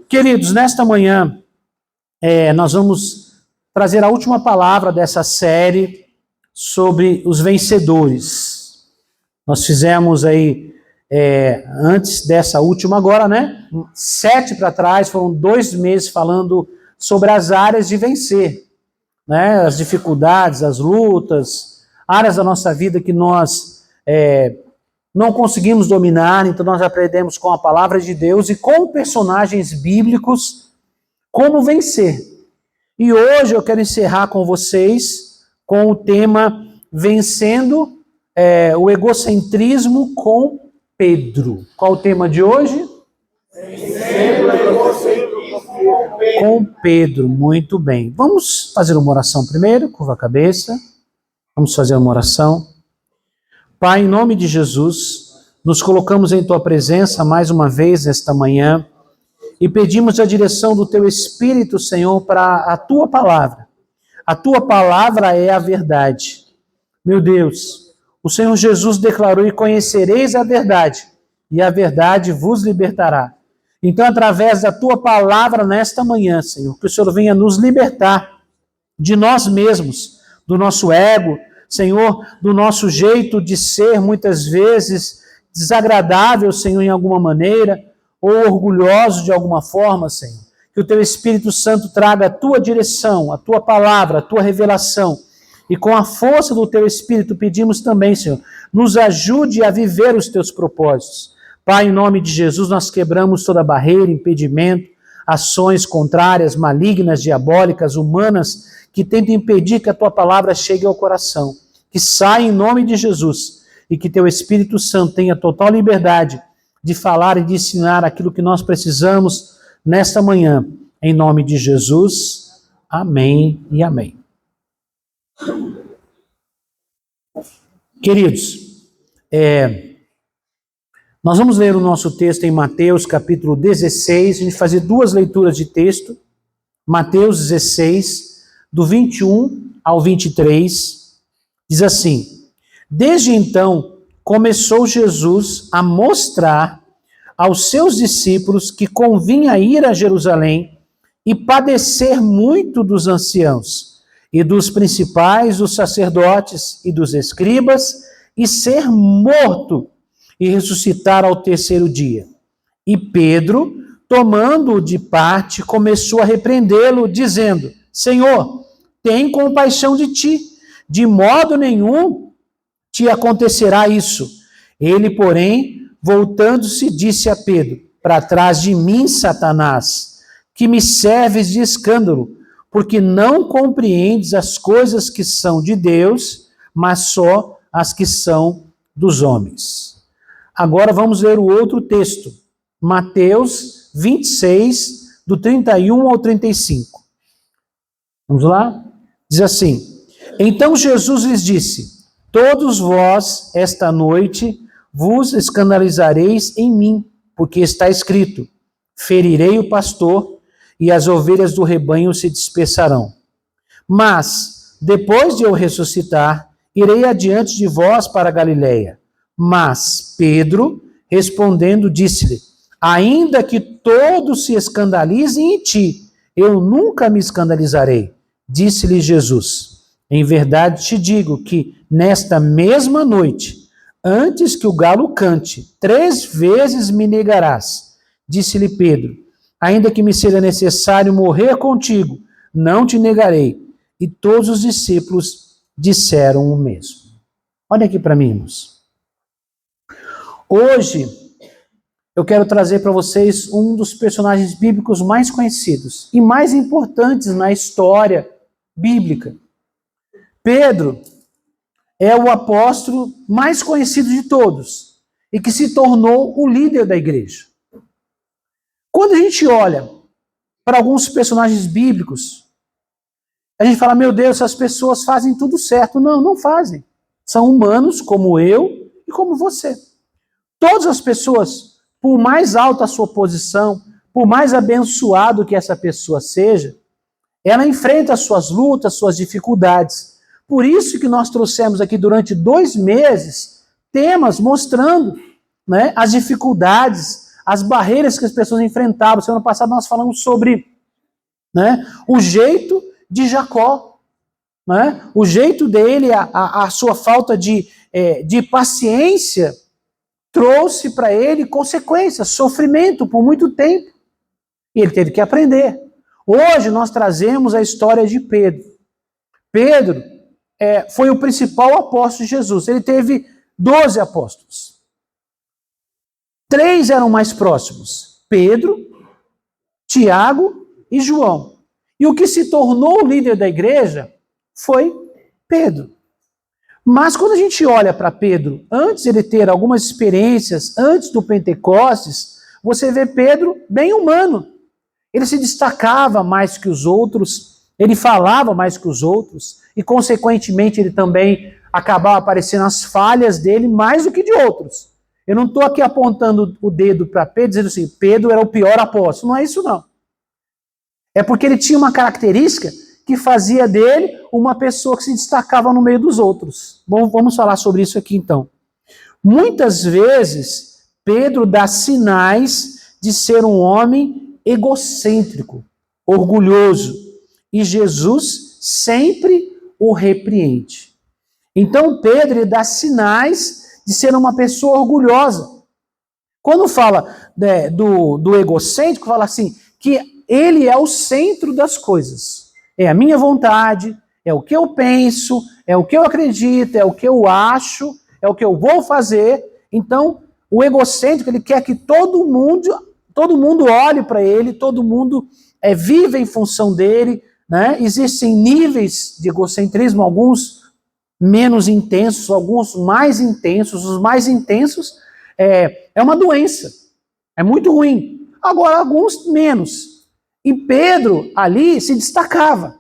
Queridos, nesta manhã, nós vamos trazer a última palavra dessa série sobre os vencedores. Nós fizemos aí, antes dessa última agora, 7 para trás, foram 2 meses falando sobre as áreas de vencer, as dificuldades, as lutas, áreas da nossa vida que nós não conseguimos dominar, então nós aprendemos com a palavra de Deus e com personagens bíblicos como vencer. E hoje eu quero encerrar com vocês com o tema Vencendo o Egocentrismo com Pedro. Qual o tema de hoje? Vencendo o egocentrismo com Pedro. Com Pedro, muito bem. Vamos fazer uma oração primeiro, curva a cabeça. Vamos fazer uma oração. Pai, em nome de Jesus, nos colocamos em Tua presença mais uma vez esta manhã e pedimos a direção do Teu Espírito, Senhor, para a Tua palavra. A Tua palavra é a verdade. Meu Deus, o Senhor Jesus declarou: e conhecereis a verdade, e a verdade vos libertará. Então, através da Tua palavra nesta manhã, Senhor, que o Senhor venha nos libertar de nós mesmos, do nosso ego, Senhor, do nosso jeito de ser, muitas vezes desagradável, Senhor, em alguma maneira, ou orgulhoso de alguma forma, Senhor. Que o Teu Espírito Santo traga a Tua direção, a Tua palavra, a Tua revelação. E com a força do Teu Espírito pedimos também, Senhor, nos ajude a viver os Teus propósitos. Pai, em nome de Jesus, nós quebramos toda barreira, impedimento, ações contrárias, malignas, diabólicas, humanas, que tentam impedir que a Tua palavra chegue ao coração. Que saia em nome de Jesus e que Teu Espírito Santo tenha total liberdade de falar e de ensinar aquilo que nós precisamos nesta manhã. Em nome de Jesus, amém e amém. Queridos, nós vamos ler o nosso texto em Mateus capítulo 16, a gente vai fazer 2 leituras de texto. Mateus 16, do 21 ao 23, diz assim: Desde então começou Jesus a mostrar aos seus discípulos que convinha ir a Jerusalém e padecer muito dos anciãos e dos principais, dos sacerdotes e dos escribas, e ser morto e ressuscitar ao 3º dia. E Pedro, tomando-o de parte, começou a repreendê-lo, dizendo: Senhor, tem compaixão de ti, de modo nenhum te acontecerá isso. Ele, porém, voltando-se, disse a Pedro: Para trás de mim, Satanás, que me serves de escândalo, porque não compreendes as coisas que são de Deus, mas só as que são dos homens. Agora vamos ler o outro texto, Mateus 26, do 31 ao 35. Vamos lá? Diz assim: Então Jesus lhes disse: Todos vós, esta noite, vos escandalizareis em mim, porque está escrito: Ferirei o pastor, e as ovelhas do rebanho se dispersarão. Mas, depois de eu ressuscitar, irei adiante de vós para a Galileia. Mas Pedro, respondendo, disse-lhe: Ainda que todos se escandalizem em ti, eu nunca me escandalizarei. Disse-lhe Jesus: Em verdade te digo que, nesta mesma noite, antes que o galo cante, 3 vezes me negarás. Disse-lhe Pedro: Ainda que me seja necessário morrer contigo, não te negarei. E todos os discípulos disseram o mesmo. Olha aqui para mim, irmãos. Hoje, eu quero trazer para vocês um dos personagens bíblicos mais conhecidos e mais importantes na história bíblica. Pedro é o apóstolo mais conhecido de todos e que se tornou o líder da igreja. Quando a gente olha para alguns personagens bíblicos, a gente fala: meu Deus, essas pessoas fazem tudo certo. Não, não fazem. São humanos como eu e como você. Todas as pessoas, por mais alta a sua posição, por mais abençoado que essa pessoa seja, ela enfrenta as suas lutas, suas dificuldades. Por isso que nós trouxemos aqui durante 2 meses temas mostrando as dificuldades, as barreiras que as pessoas enfrentavam. Semana passada nós falamos sobre, né, o jeito de Jacó, né, o jeito dele, a sua falta de paciência trouxe para ele consequências, sofrimento por muito tempo. E ele teve que aprender. Hoje nós trazemos a história de Pedro. Pedro foi o principal apóstolo de Jesus. Ele teve 12 apóstolos. 3 eram mais próximos: Pedro, Tiago e João. E o que se tornou o líder da igreja foi Pedro. Mas quando a gente olha para Pedro, antes de ele ter algumas experiências, antes do Pentecostes, você vê Pedro bem humano. Ele se destacava mais que os outros, ele falava mais que os outros, e consequentemente ele também acabava aparecendo as falhas dele mais do que de outros. Eu não estou aqui apontando o dedo para Pedro, dizendo assim, Pedro era o pior apóstolo. Não é isso, não. É porque ele tinha uma característica que fazia dele uma pessoa que se destacava no meio dos outros. Bom, vamos falar sobre isso aqui, então. Muitas vezes, Pedro dá sinais de ser um homem egocêntrico, orgulhoso, e Jesus sempre o repreende. Então, Pedro ele dá sinais de ser uma pessoa orgulhosa. Quando fala do egocêntrico, fala assim, que ele é o centro das coisas. É a minha vontade, é o que eu penso, é o que eu acredito, é o que eu acho, é o que eu vou fazer. Então, o egocêntrico, ele quer que todo mundo olhe para ele, todo mundo vive em função dele, né? Existem níveis de egocentrismo, alguns menos intensos, alguns mais intensos. Os mais intensos é uma doença, é muito ruim. Agora, alguns menos. E Pedro ali se destacava.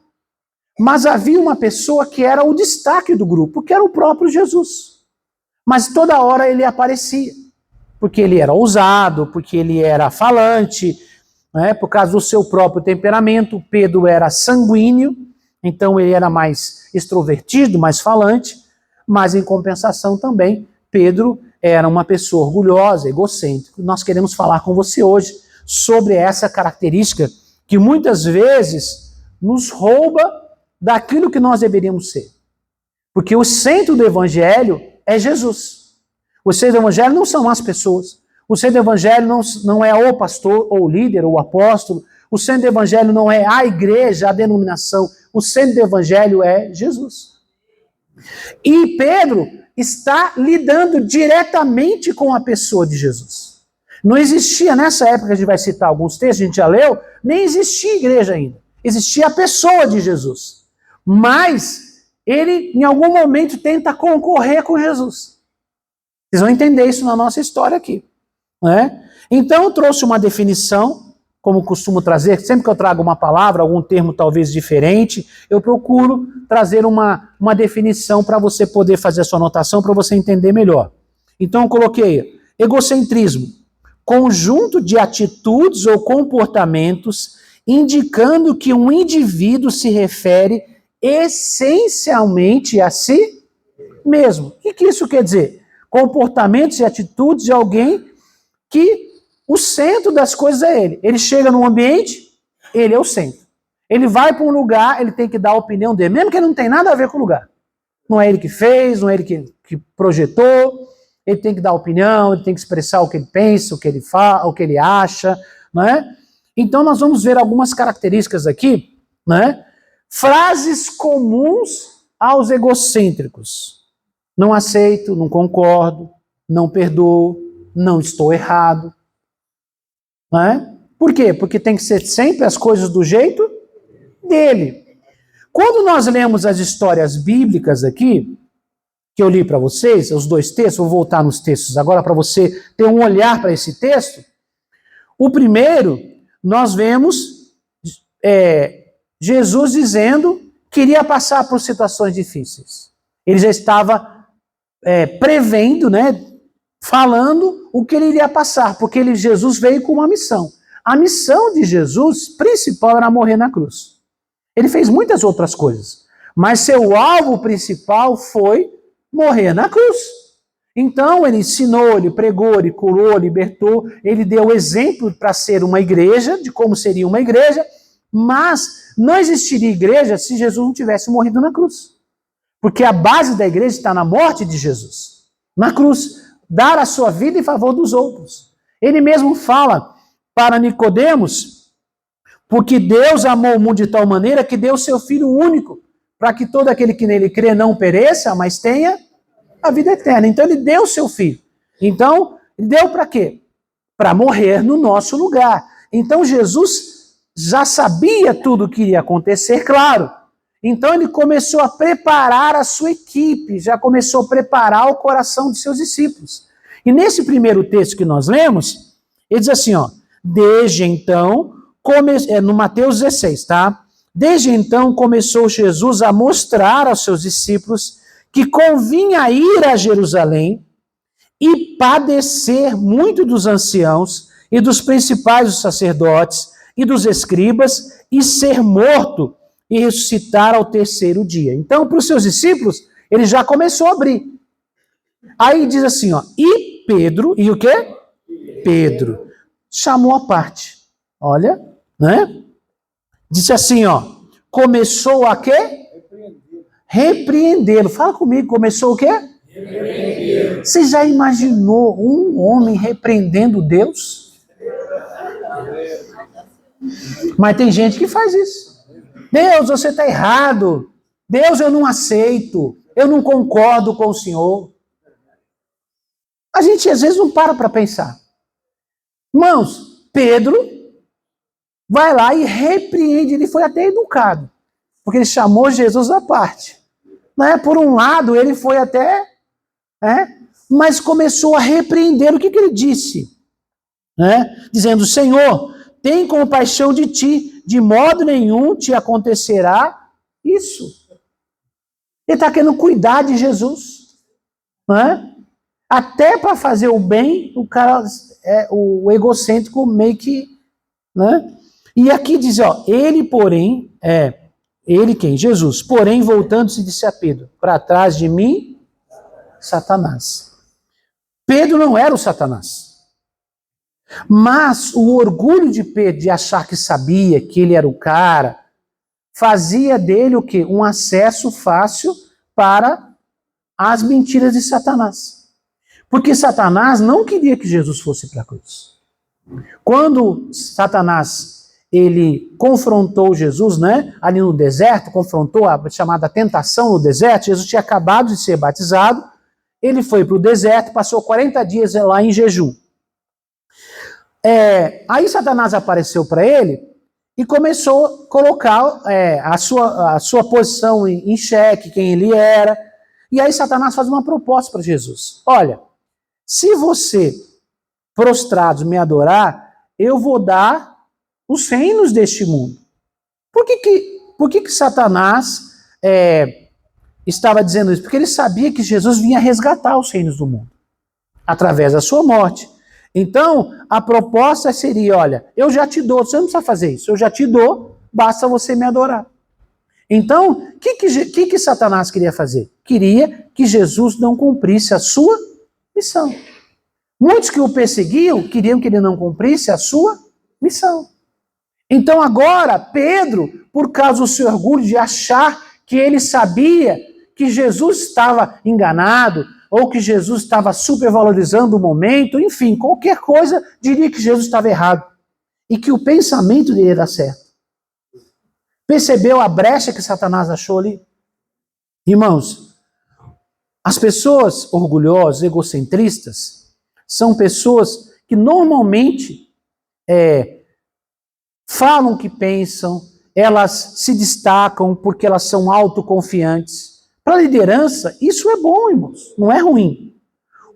Mas havia uma pessoa que era o destaque do grupo, que era o próprio Jesus. Mas toda hora ele aparecia, porque ele era ousado, porque ele era falante, né? Por causa do seu próprio temperamento. Pedro era sanguíneo, então ele era mais extrovertido, mais falante, mas em compensação também, Pedro era uma pessoa orgulhosa, egocêntrica. Nós queremos falar com você hoje sobre essa característica que muitas vezes nos rouba daquilo que nós deveríamos ser. Porque o centro do evangelho é Jesus. O centro do evangelho não são as pessoas. O centro do evangelho não é o pastor, ou o líder, ou o apóstolo. O centro do evangelho não é a igreja, a denominação. O centro do evangelho é Jesus. E Pedro está lidando diretamente com a pessoa de Jesus. Não existia, nessa época, a gente vai citar alguns textos, a gente já leu, nem existia igreja ainda. Existia a pessoa de Jesus. Mas ele, em algum momento, tenta concorrer com Jesus. Vocês vão entender isso na nossa história aqui. Né? Então, eu trouxe uma definição, como costumo trazer, sempre que eu trago uma palavra, algum termo talvez diferente, eu procuro trazer uma definição para você poder fazer a sua anotação, para você entender melhor. Então, eu coloquei egocentrismo, conjunto de atitudes ou comportamentos indicando que um indivíduo se refere essencialmente a si mesmo. O que isso quer dizer? Comportamentos e atitudes de alguém que o centro das coisas é ele. Ele chega num ambiente, ele é o centro. Ele vai para um lugar, ele tem que dar a opinião dele, mesmo que ele não tenha nada a ver com o lugar. Não é ele que fez, não é ele que projetou, ele tem que dar opinião, ele tem que expressar o que ele pensa, o que ele fala, o que ele acha, não é? Então nós vamos ver algumas características aqui, né? Frases comuns aos egocêntricos. Não aceito, não concordo, não perdoo, não estou errado. Não é? Por quê? Porque tem que ser sempre as coisas do jeito dele. Quando nós lemos as histórias bíblicas aqui, que eu li para vocês, os 2 textos, vou voltar nos textos agora para você ter um olhar para esse texto. O primeiro, nós vemos Jesus dizendo que iria passar por situações difíceis. Ele já estava prevendo, né, falando o que ele iria passar, porque Jesus veio com uma missão. A missão de Jesus principal era morrer na cruz. Ele fez muitas outras coisas, mas seu alvo principal foi morrer na cruz. Então ele ensinou, ele pregou, ele curou, libertou, ele deu exemplo para ser uma igreja, de como seria uma igreja, mas não existiria igreja se Jesus não tivesse morrido na cruz. Porque a base da igreja está na morte de Jesus, na cruz, dar a sua vida em favor dos outros. Ele mesmo fala para Nicodemos, porque Deus amou o mundo de tal maneira que deu o seu Filho único, para que todo aquele que nele crê não pereça, mas tenha a vida eterna. Então ele deu o seu Filho. Então, ele deu para quê? Para morrer no nosso lugar. Então Jesus já sabia tudo o que iria acontecer, claro. Então ele começou a preparar a sua equipe, já começou a preparar o coração de seus discípulos. E nesse primeiro texto que nós lemos, ele diz assim, ó, desde então, no Mateus 16, tá? Desde então começou Jesus a mostrar aos seus discípulos que convinha ir a Jerusalém e padecer muito dos anciãos e dos principais dos sacerdotes e dos escribas e ser morto e ressuscitar ao terceiro dia. Então, para os seus discípulos, ele já começou a abrir. Aí diz assim, ó, e Pedro, e o quê? Pedro chamou a parte. Olha, né? Disse assim, ó, começou a quê? Repreendê-lo. Fala comigo, começou o quê? Repreendê-lo. Você já imaginou um homem repreendendo Deus? Mas tem gente que faz isso. Deus, você está errado. Deus, eu não aceito. Eu não concordo com o Senhor. A gente às vezes não para pensar. Irmãos, Pedro vai lá e repreende. Ele foi até educado. Porque ele chamou Jesus à parte. Né? Por um lado, ele foi até... mas começou a repreender. O que ele disse? Dizendo, Senhor, tem compaixão de ti. De modo nenhum te acontecerá isso. Ele está querendo cuidar de Jesus. Até para fazer o bem, o cara, o egocêntrico meio que... E aqui diz, ó, ele, porém, ele quem? Jesus. Porém, voltando-se, disse a Pedro, para trás de mim, Satanás. Pedro não era o Satanás. Mas o orgulho de Pedro de achar que sabia, que ele era o cara, fazia dele o quê? Um acesso fácil para as mentiras de Satanás. Porque Satanás não queria que Jesus fosse para a cruz. Quando Satanás ele confrontou Jesus, ali no deserto, confrontou a chamada tentação no deserto, Jesus tinha acabado de ser batizado, ele foi para o deserto, passou 40 dias lá em jejum. Aí Satanás apareceu para ele e começou a colocar a sua posição em xeque, quem ele era. E aí Satanás faz uma proposta para Jesus. Olha, se você, prostrados, me adorar, eu vou dar os reinos deste mundo. Por que Satanás estava dizendo isso? Porque ele sabia que Jesus vinha resgatar os reinos do mundo, através da sua morte. Então, a proposta seria, olha, eu já te dou, você não precisa fazer isso, eu já te dou, basta você me adorar. Então, o que Satanás queria fazer? Queria que Jesus não cumprisse a sua missão. Muitos que o perseguiam queriam que ele não cumprisse a sua missão. Então agora, Pedro, por causa do seu orgulho de achar que ele sabia que Jesus estava enganado, ou que Jesus estava supervalorizando o momento, enfim, qualquer coisa, diria que Jesus estava errado. E que o pensamento dele era certo. Percebeu a brecha que Satanás achou ali? Irmãos, as pessoas orgulhosas, egocentristas, são pessoas que normalmente falam o que pensam, elas se destacam porque elas são autoconfiantes. Para a liderança, isso é bom, irmãos, não é ruim.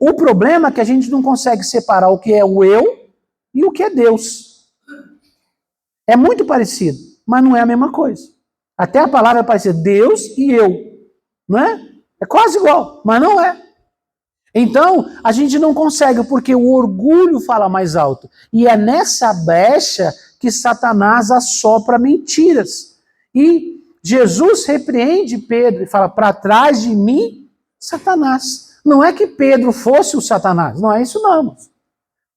O problema é que a gente não consegue separar o que é o eu e o que é Deus. É muito parecido, mas não é a mesma coisa. Até a palavra é parecida, Deus e eu, não é? É quase igual, mas não é. Então, a gente não consegue porque o orgulho fala mais alto. E é nessa brecha que Satanás assopra mentiras. E Jesus repreende Pedro e fala, para trás de mim, Satanás. Não é que Pedro fosse o Satanás, não é isso não, irmãos.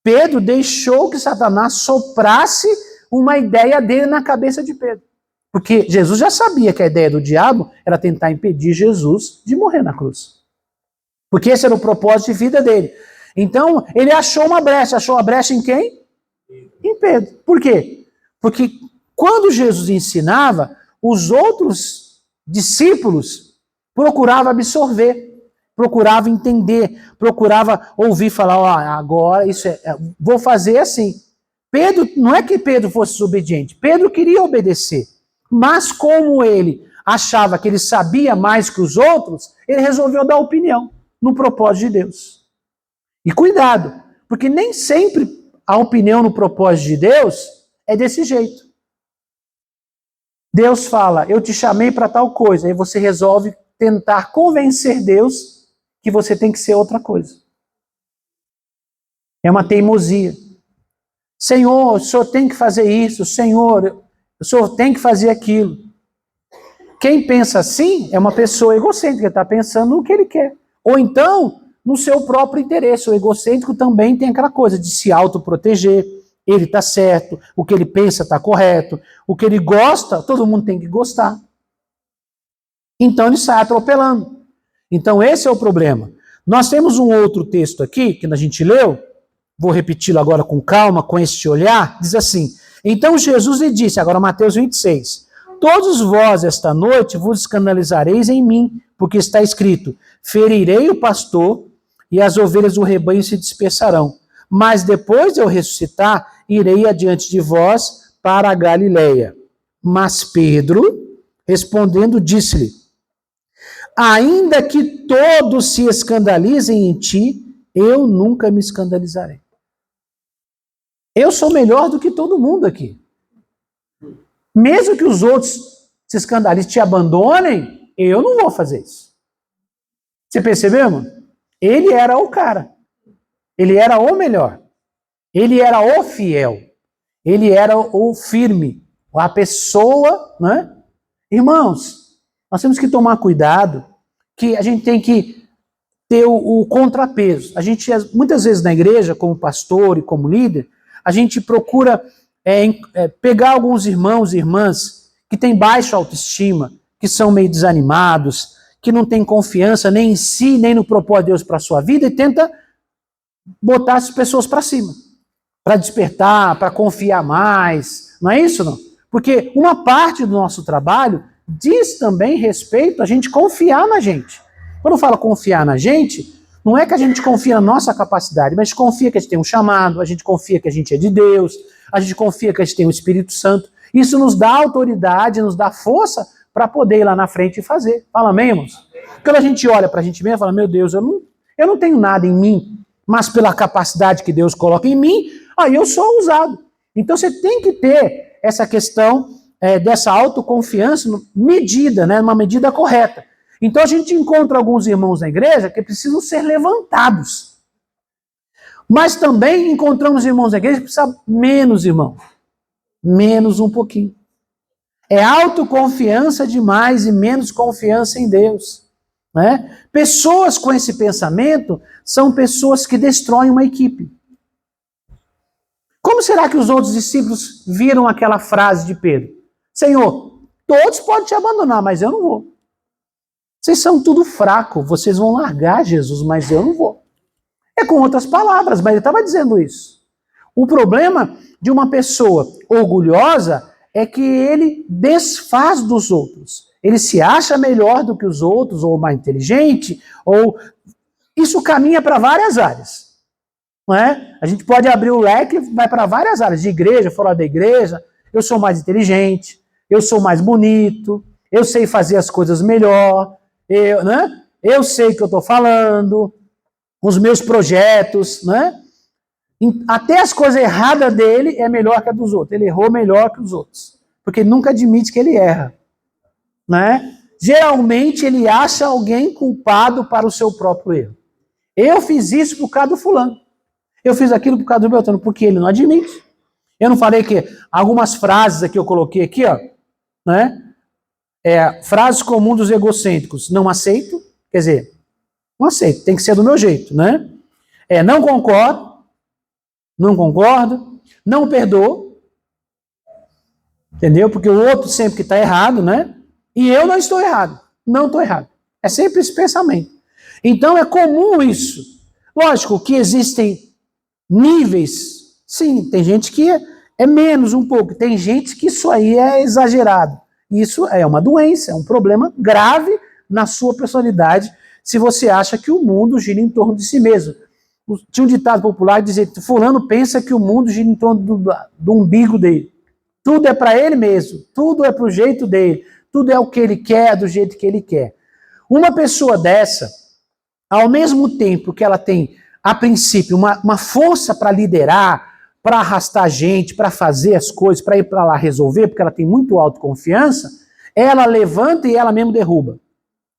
Pedro deixou que Satanás soprasse uma ideia dele na cabeça de Pedro. Porque Jesus já sabia que a ideia do diabo era tentar impedir Jesus de morrer na cruz. Porque esse era o propósito de vida dele. Então, ele achou uma brecha em quem? Em Pedro. Por quê? Porque quando Jesus ensinava, os outros discípulos procuravam absorver, procuravam entender, procuravam ouvir falar, ó, agora isso vou fazer assim. Pedro, não é que Pedro fosse desobediente, Pedro queria obedecer, mas como ele achava que ele sabia mais que os outros, ele resolveu dar opinião no propósito de Deus. E cuidado, porque nem sempre a opinião no propósito de Deus é desse jeito. Deus fala, eu te chamei para tal coisa, aí você resolve tentar convencer Deus que você tem que ser outra coisa. É uma teimosia. Senhor, o Senhor tem que fazer isso, Senhor, o Senhor tem que fazer aquilo. Quem pensa assim é uma pessoa egocêntrica, está pensando no que ele quer. Ou então, no seu próprio interesse. O egocêntrico também tem aquela coisa de se autoproteger. Ele está certo, o que ele pensa está correto, o que ele gosta, todo mundo tem que gostar. Então ele sai atropelando. Então esse é o problema. Nós temos um outro texto aqui, que a gente leu, vou repeti-lo agora com calma, com este olhar, diz assim, então Jesus lhe disse, agora Mateus 26, todos vós esta noite vos escandalizareis em mim, porque está escrito, ferirei o pastor e as ovelhas do rebanho se dispersarão. Mas depois de eu ressuscitar, irei adiante de vós para a Galileia. Mas Pedro, respondendo, disse-lhe, ainda que todos se escandalizem em ti, eu nunca me escandalizarei. Eu sou melhor do que todo mundo aqui. Mesmo que os outros se escandalizem, te abandonem, eu não vou fazer isso. Você percebeu, mano? Ele era o cara. Ele era o melhor. Ele era o fiel. Ele era o firme. A pessoa, né? Irmãos, nós temos que tomar cuidado, que a gente tem que ter o contrapeso. A gente, muitas vezes na igreja, como pastor e como líder, a gente procura pegar alguns irmãos e irmãs que têm baixa autoestima, que são meio desanimados, que não têm confiança nem em si, nem no propósito de Deus para a sua vida, e tenta botar as pessoas para cima, para despertar, para confiar mais. Não é isso, não? Porque uma parte do nosso trabalho diz também respeito a gente confiar na gente. Quando eu falo confiar na gente, não é que a gente confia na nossa capacidade, mas a gente confia que a gente tem um chamado, a gente confia que a gente é de Deus, a gente confia que a gente tem o Espírito Santo. Isso nos dá autoridade, nos dá força para poder ir lá na frente e fazer. Fala amém, irmãos? Quando a gente olha para a gente mesmo e fala, meu Deus, eu não tenho nada em mim, mas pela capacidade que Deus coloca em mim, aí eu sou usado. Então você tem que ter essa questão dessa autoconfiança medida, né, uma medida correta. Então a gente encontra alguns irmãos na igreja que precisam ser levantados. Mas também encontramos irmãos na igreja que precisam menos, irmão. Menos um pouquinho. É autoconfiança demais e menos confiança em Deus. Né? Pessoas com esse pensamento são pessoas que destroem uma equipe. Como será que os outros discípulos viram aquela frase de Pedro? Senhor, todos podem te abandonar, mas eu não vou. Vocês são tudo fraco, vocês vão largar Jesus, mas eu não vou. É com outras palavras, mas ele estava dizendo isso. O problema de uma pessoa orgulhosa é que ele desfaz dos outros. Ele se acha melhor do que os outros, ou mais inteligente, ou... Isso caminha para várias áreas. Não é? A gente pode abrir o leque e vai para várias áreas, de igreja, fora da igreja. Eu sou mais inteligente, eu sou mais bonito, eu sei fazer as coisas melhor, eu sei o que eu estou falando, os meus projetos, né? Até as coisas erradas dele é melhor que a dos outros. Ele errou melhor que os outros, porque ele nunca admite que ele erra. Né? Geralmente ele acha alguém culpado para o seu próprio erro. Eu fiz isso por causa do fulano. Eu fiz aquilo por causa do Beltrano, porque ele não admite. Eu não falei que algumas frases aqui eu coloquei aqui, ó, né? Frases comuns dos egocêntricos. Não aceito, quer dizer, Não aceito, tem que ser do meu jeito, né? Não concordo, não perdoo, entendeu? Porque o outro sempre que está errado, né? E eu não estou errado, não estou errado. É sempre esse pensamento. Então é comum isso. Lógico que existem níveis, sim, tem gente que é menos um pouco, tem gente que isso aí é exagerado. Isso é uma doença, é um problema grave na sua personalidade, se você acha que o mundo gira em torno de si mesmo. Tinha um ditado popular que dizia: fulano pensa que o mundo gira em torno do umbigo dele. Tudo é para ele mesmo, tudo é para o jeito dele, tudo é o que ele quer, do jeito que ele quer. Uma pessoa dessa, ao mesmo tempo que ela tem, a princípio, uma força para liderar, para arrastar gente, para fazer as coisas, para ir para lá resolver, porque ela tem muito autoconfiança, ela levanta e ela mesmo derruba.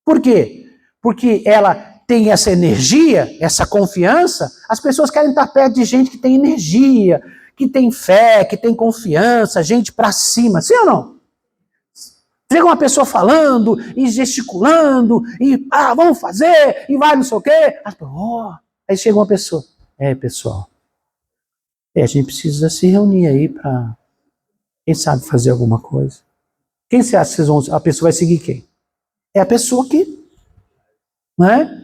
Por quê? Porque ela tem essa energia, essa confiança. As pessoas querem estar perto de gente que tem energia, que tem fé, que tem confiança, gente para cima, sim ou não? Chega uma pessoa falando e gesticulando, e vamos fazer, e vai não sei o quê. Aí chega uma pessoa: pessoal, a gente precisa se reunir aí para, quem sabe, fazer alguma coisa. Quem você acha que a pessoa vai seguir quem? É a pessoa que, né?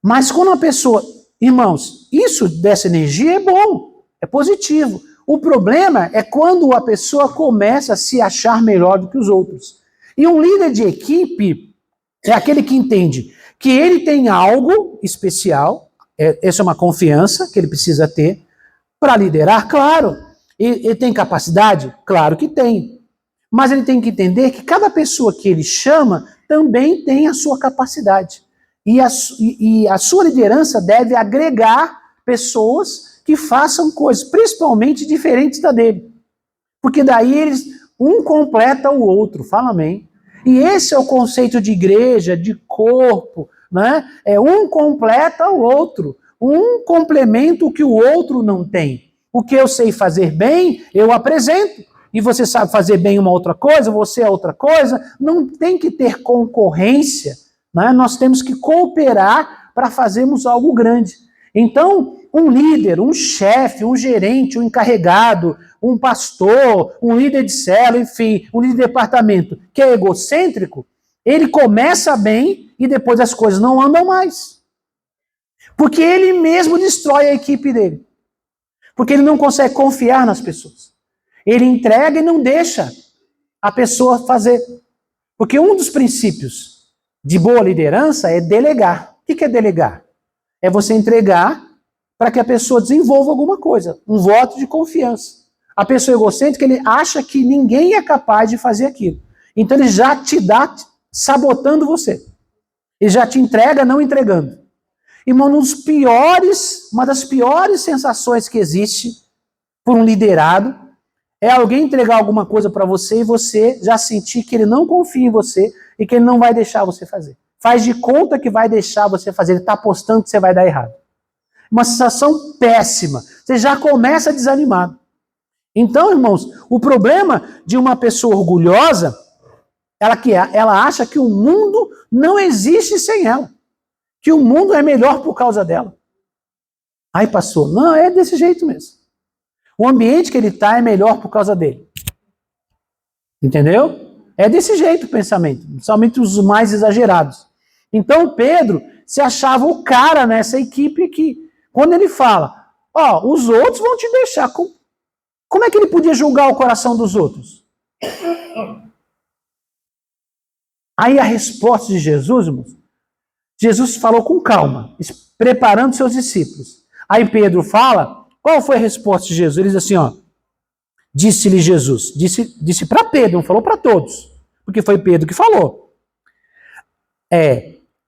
Mas quando a pessoa, irmãos, isso dessa energia é bom, é positivo. O problema é quando a pessoa começa a se achar melhor do que os outros. E um líder de equipe é aquele que entende que ele tem algo especial, essa é uma confiança que ele precisa ter para liderar, claro. Ele tem capacidade? Claro que tem. Mas ele tem que entender que cada pessoa que ele chama também tem a sua capacidade. E a sua liderança deve agregar pessoas que façam coisas, principalmente diferentes da dele. Porque daí um completa o outro, fala amém. E esse é o conceito de igreja, de corpo, né? Um completa o outro. Um complementa o que o outro não tem. O que eu sei fazer bem, eu apresento. E você sabe fazer bem uma outra coisa, você é outra coisa. Não tem que ter concorrência, né? Nós temos que cooperar para fazermos algo grande. Então, um líder, um chefe, um gerente, um encarregado, um pastor, um líder de célula, enfim, um líder de departamento que é egocêntrico, ele começa bem e depois as coisas não andam mais. Porque ele mesmo destrói a equipe dele. Porque ele não consegue confiar nas pessoas. Ele entrega e não deixa a pessoa fazer. Porque um dos princípios de boa liderança é delegar. O que é delegar? É você entregar para que a pessoa desenvolva alguma coisa, um voto de confiança. A pessoa egocêntrica, ele acha que ninguém é capaz de fazer aquilo. Então ele já te dá sabotando você. Ele já te entrega não entregando. Irmão, uma das piores sensações que existe por um liderado é alguém entregar alguma coisa para você e você já sentir que ele não confia em você e que ele não vai deixar você fazer. Faz de conta que vai deixar você fazer, ele está apostando que você vai dar errado. Uma sensação péssima. Você já começa desanimado. Então, irmãos, o problema de uma pessoa orgulhosa, ela acha que o mundo não existe sem ela. Que o mundo é melhor por causa dela. Ai, pastor, não, é desse jeito mesmo. O ambiente que ele está é melhor por causa dele. Entendeu? É desse jeito o pensamento, somente os mais exagerados. Então, Pedro se achava o cara nessa equipe que, quando ele fala, os outros vão te deixar. Como é que ele podia julgar o coração dos outros? Aí a resposta de Jesus, irmãos, Jesus falou com calma, preparando seus discípulos. Aí Pedro fala, qual foi a resposta de Jesus? Ele diz assim, disse-lhe Jesus, disse para Pedro, não falou para todos, porque foi Pedro que falou.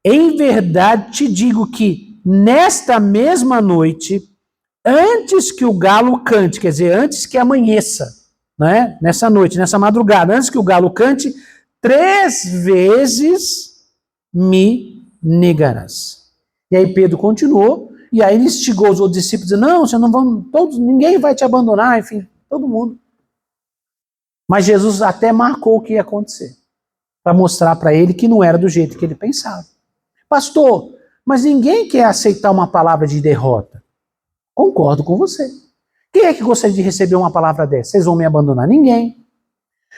Em verdade te digo que nesta mesma noite, antes que o galo cante, quer dizer, antes que amanheça, né? Nessa noite, nessa madrugada, antes que o galo cante, 3 vezes me negarás. E aí Pedro continuou, e aí ele instigou os outros discípulos, dizendo, não, vocês não vão, ninguém vai te abandonar, enfim, todo mundo. Mas Jesus até marcou o que ia acontecer, para mostrar para ele que não era do jeito que ele pensava. Pastor, Mas ninguém quer aceitar uma palavra de derrota. Concordo com você. Quem é que gostaria de receber uma palavra dessa? Vocês vão me abandonar? Ninguém.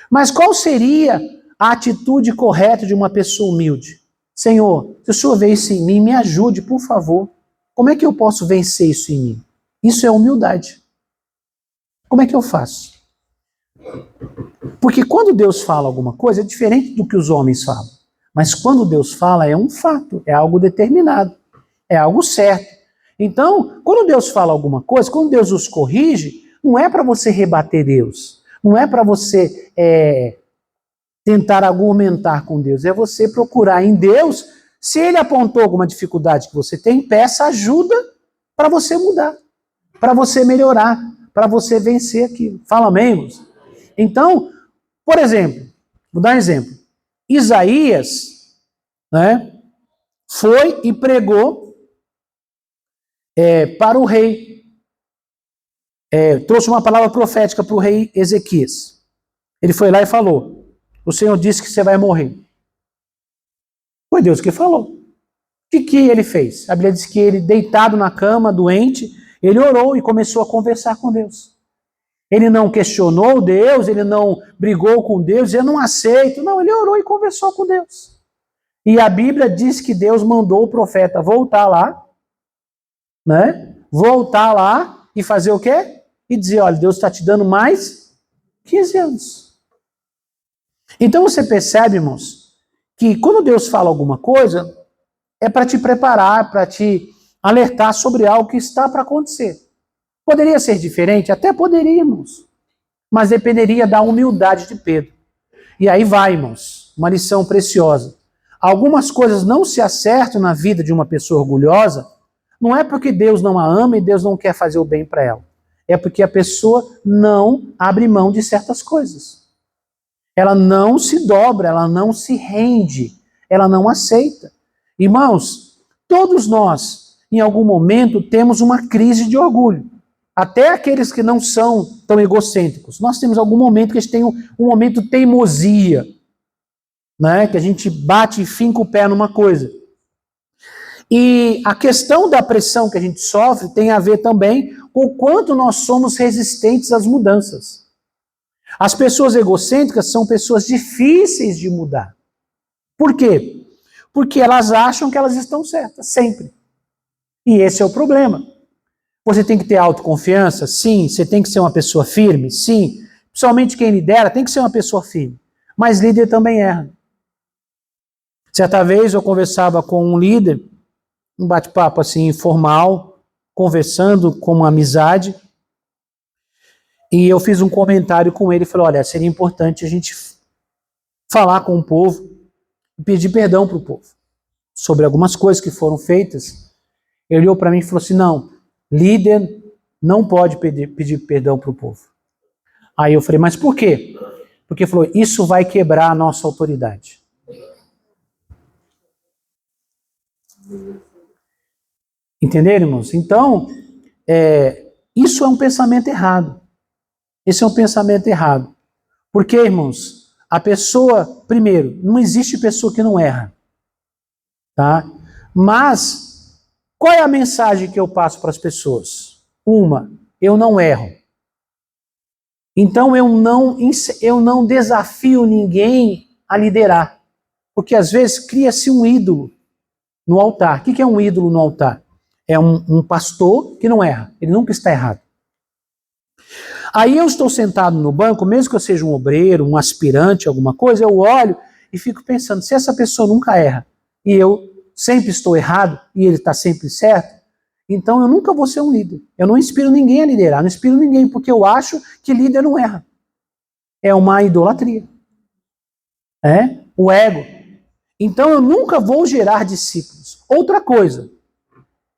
Mas qual seria a atitude correta de uma pessoa humilde? Senhor, se o Senhor vê isso em mim, me ajude, por favor. Como é que eu posso vencer isso em mim? Isso é humildade. Como é que eu faço? Porque quando Deus fala alguma coisa, é diferente do que os homens falam. Mas quando Deus fala, é um fato, é algo determinado, é algo certo. Então, quando Deus fala alguma coisa, quando Deus os corrige, não é para você rebater Deus, não é para você tentar argumentar com Deus, é você procurar em Deus, se Ele apontou alguma dificuldade que você tem, peça ajuda para você mudar, para você melhorar, para você vencer aquilo. Fala amém, irmãos? Então, por exemplo, vou dar um exemplo. Isaías, né, foi e pregou para o rei, trouxe uma palavra profética para o rei Ezequias. Ele foi lá e falou, o Senhor disse que você vai morrer. Foi Deus que falou. O que ele fez? A Bíblia diz que ele, deitado na cama, doente, ele orou e começou a conversar com Deus. Ele não questionou Deus, ele não brigou com Deus, eu não aceito. Não, ele orou e conversou com Deus. E a Bíblia diz que Deus mandou o profeta voltar lá, né? Voltar lá e fazer o quê? E dizer, olha, Deus está te dando mais 15 anos. Então você percebe, irmãos, que quando Deus fala alguma coisa, é para te preparar, para te alertar sobre algo que está para acontecer. Poderia ser diferente? Até poderíamos. Mas dependeria da humildade de Pedro. E aí vai, irmãos, uma lição preciosa. Algumas coisas não se acertam na vida de uma pessoa orgulhosa, não é porque Deus não a ama e Deus não quer fazer o bem para ela. É porque a pessoa não abre mão de certas coisas. Ela não se dobra, ela não se rende, ela não aceita. Irmãos, todos nós, em algum momento, temos uma crise de orgulho. Até aqueles que não são tão egocêntricos. Nós temos algum momento que a gente tem um momento de teimosia, né? Que a gente bate e finca o pé numa coisa. E a questão da pressão que a gente sofre tem a ver também com o quanto nós somos resistentes às mudanças. As pessoas egocêntricas são pessoas difíceis de mudar. Por quê? Porque elas acham que elas estão certas, sempre. E esse é o problema. Você tem que ter autoconfiança? Sim. Você tem que ser uma pessoa firme? Sim. Principalmente quem lidera tem que ser uma pessoa firme. Mas líder também erra. Certa vez eu conversava com um líder, um bate-papo assim informal, conversando com uma amizade, e eu fiz um comentário com ele, falei, olha, seria importante a gente falar com o povo e pedir perdão para o povo sobre algumas coisas que foram feitas. Ele olhou para mim e falou assim, não, líder não pode pedir perdão para o povo. Aí eu falei, mas por quê? Porque ele falou, isso vai quebrar a nossa autoridade. Entenderam, irmãos? Então, isso é um pensamento errado. Esse é um pensamento errado. Porque, irmãos, a pessoa, primeiro, não existe pessoa que não erra. Tá? Mas, qual é a mensagem que eu passo para as pessoas? Uma, eu não erro. Então, eu não desafio ninguém a liderar. Porque, às vezes, cria-se um ídolo no altar. O que é um ídolo no altar? É um pastor que não erra. Ele nunca está errado. Aí eu estou sentado no banco, mesmo que eu seja um obreiro, um aspirante, alguma coisa, eu olho e fico pensando, se essa pessoa nunca erra e eu sempre estou errado e ele está sempre certo, então eu nunca vou ser um líder. Eu não inspiro ninguém a liderar, não inspiro ninguém, porque eu acho que líder não erra. É uma idolatria. O ego. Então eu nunca vou gerar discípulos. Outra coisa,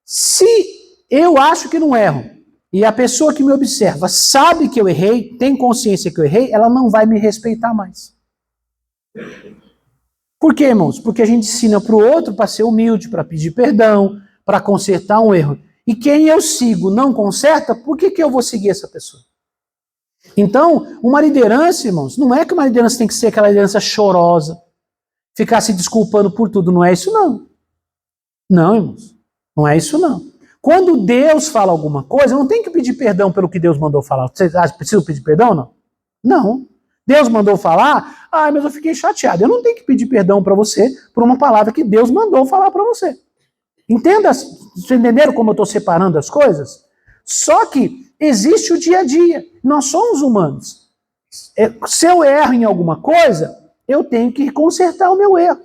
se eu acho que não erro, e a pessoa que me observa sabe que eu errei, tem consciência que eu errei, ela não vai me respeitar mais. Por quê, irmãos? Porque a gente ensina para o outro para ser humilde, para pedir perdão, para consertar um erro. E quem eu sigo não conserta, por que eu vou seguir essa pessoa? Então, uma liderança, irmãos, não é que uma liderança tem que ser aquela liderança chorosa, ficar se desculpando por tudo, não é isso não. Não, irmãos. Não é isso, não. Quando Deus fala alguma coisa, eu não tenho que pedir perdão pelo que Deus mandou falar. Vocês acham que preciso pedir perdão ou não? Não. Deus mandou falar, mas eu fiquei chateado. Eu não tenho que pedir perdão para você por uma palavra que Deus mandou falar para você. Entenda, vocês entenderam como eu estou separando as coisas? Só que existe o dia a dia. Nós somos humanos. Se eu erro em alguma coisa, eu tenho que consertar o meu erro.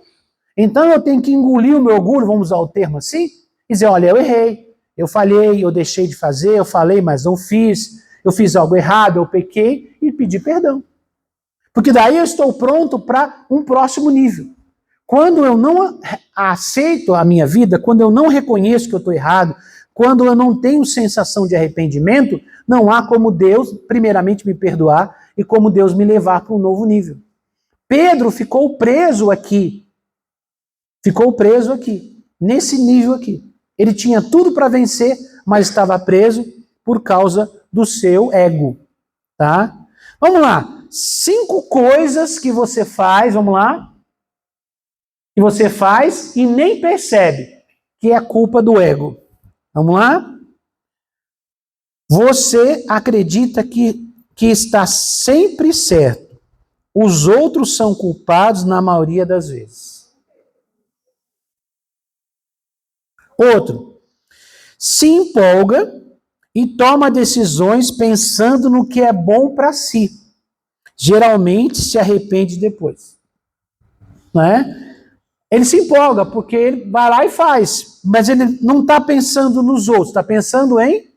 Então eu tenho que engolir o meu orgulho, vamos usar o termo assim, e dizer, olha, eu errei, eu falhei, eu deixei de fazer, eu falei, mas não fiz, eu fiz algo errado, eu pequei, e pedir perdão. Porque daí eu estou pronto para um próximo nível. Quando eu não aceito a minha vida, quando eu não reconheço que eu estou errado, quando eu não tenho sensação de arrependimento, não há como Deus, primeiramente, me perdoar e como Deus me levar para um novo nível. Pedro ficou preso aqui. Ficou preso aqui, nesse nível aqui. Ele tinha tudo para vencer, mas estava preso por causa do seu ego. Tá? Vamos lá. 5 coisas que você faz, vamos lá, que você faz e nem percebe que é culpa do ego. Vamos lá? Você acredita que está sempre certo. Os outros são culpados na maioria das vezes. Outro, se empolga e toma decisões pensando no que é bom para si. Geralmente se arrepende depois. Não é? Ele se empolga porque ele vai lá e faz, mas ele não está pensando nos outros, está pensando em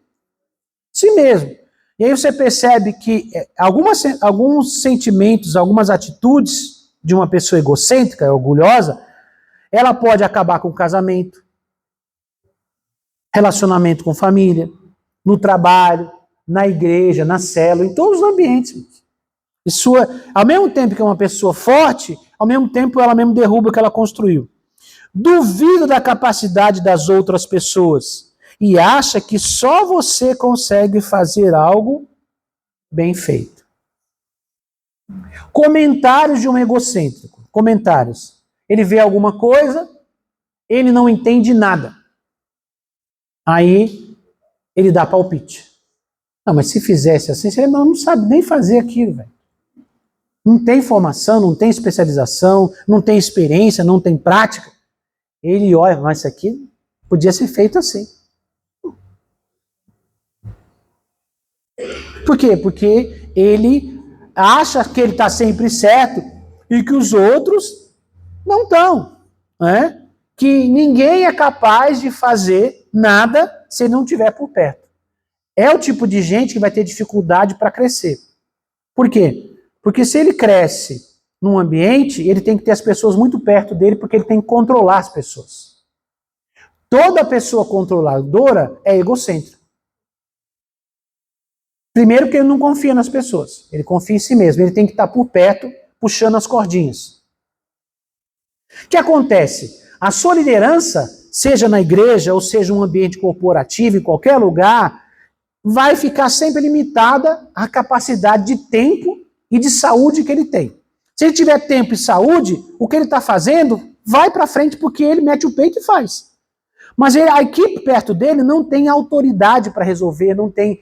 si mesmo. E aí você percebe que alguns sentimentos, algumas atitudes de uma pessoa egocêntrica, orgulhosa, ela pode acabar com o casamento, relacionamento com família, no trabalho, na igreja, na célula, em todos os ambientes. Isso, ao mesmo tempo que é uma pessoa forte, ao mesmo tempo ela mesmo derruba o que ela construiu. Duvida da capacidade das outras pessoas e acha que só você consegue fazer algo bem feito. Comentários de um egocêntrico. Comentários. Ele vê alguma coisa, ele não entende nada. Aí ele dá palpite. Não, mas se fizesse assim, ele não sabe nem fazer aquilo, velho. Não tem formação, não tem especialização, não tem experiência, não tem prática. Ele olha, mas isso aqui podia ser feito assim. Por quê? Porque ele acha que ele está sempre certo e que os outros não estão. Né? Que ninguém é capaz de fazer nada se ele não estiver por perto. É o tipo de gente que vai ter dificuldade para crescer. Por quê? Porque se ele cresce num ambiente, ele tem que ter as pessoas muito perto dele, porque ele tem que controlar as pessoas. Toda pessoa controladora é egocêntrica. Primeiro que ele não confia nas pessoas, ele confia em si mesmo, ele tem que estar por perto, puxando as cordinhas. O que acontece? A sua liderança, seja na igreja ou seja um ambiente corporativo, em qualquer lugar, vai ficar sempre limitada à capacidade de tempo e de saúde que ele tem. Se ele tiver tempo e saúde, o que ele está fazendo vai para frente porque ele mete o peito e faz. Mas a equipe perto dele não tem autoridade para resolver, não tem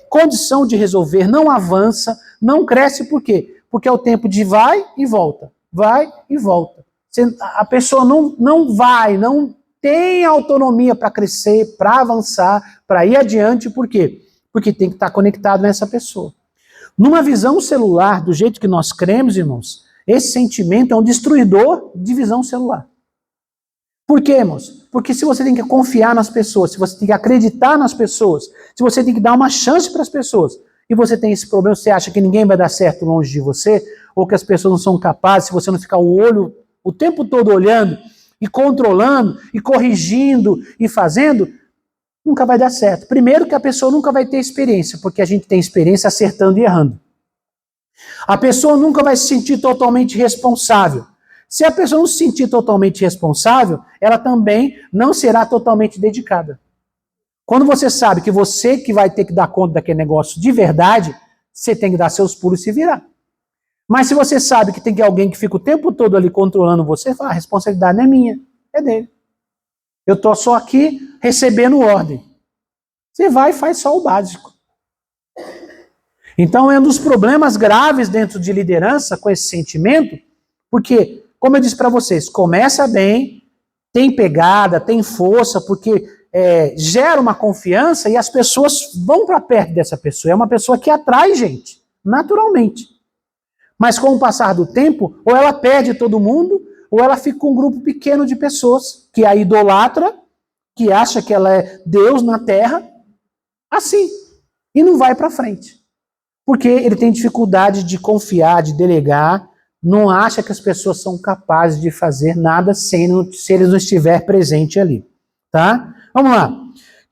condição de resolver, não avança, não cresce. Por quê? Porque é o tempo de vai e volta, vai e volta. A pessoa não vai, não tem autonomia para crescer, para avançar, para ir adiante. Por quê? Porque tem que estar conectado nessa pessoa. Numa visão celular, do jeito que nós cremos, irmãos, esse sentimento é um destruidor de visão celular. Por quê, irmãos? Porque se você tem que confiar nas pessoas, se você tem que acreditar nas pessoas, se você tem que dar uma chance para as pessoas, e você tem esse problema, você acha que ninguém vai dar certo longe de você, ou que as pessoas não são capazes, se você não ficar o olho o tempo todo olhando, e controlando, e corrigindo, e fazendo, nunca vai dar certo. Primeiro que a pessoa nunca vai ter experiência, porque a gente tem experiência acertando e errando. A pessoa nunca vai se sentir totalmente responsável. Se a pessoa não se sentir totalmente responsável, ela também não será totalmente dedicada. Quando você sabe que você que vai ter que dar conta daquele negócio de verdade, você tem que dar seus pulos e se virar. Mas se você sabe que tem alguém que fica o tempo todo ali controlando você, fala, a responsabilidade não é minha, é dele. Eu estou só aqui recebendo ordem. Você vai e faz só o básico. Então é um dos problemas graves dentro de liderança com esse sentimento, porque, como eu disse para vocês, começa bem, tem pegada, tem força, porque gera uma confiança e as pessoas vão para perto dessa pessoa. É uma pessoa que atrai gente, naturalmente. Mas com o passar do tempo, ou ela perde todo mundo, ou ela fica com um grupo pequeno de pessoas que a idolatra, que acha que ela é Deus na terra, assim, e não vai para frente. Porque ele tem dificuldade de confiar, de delegar, não acha que as pessoas são capazes de fazer nada se eles não estiver presente ali. Tá? Vamos lá.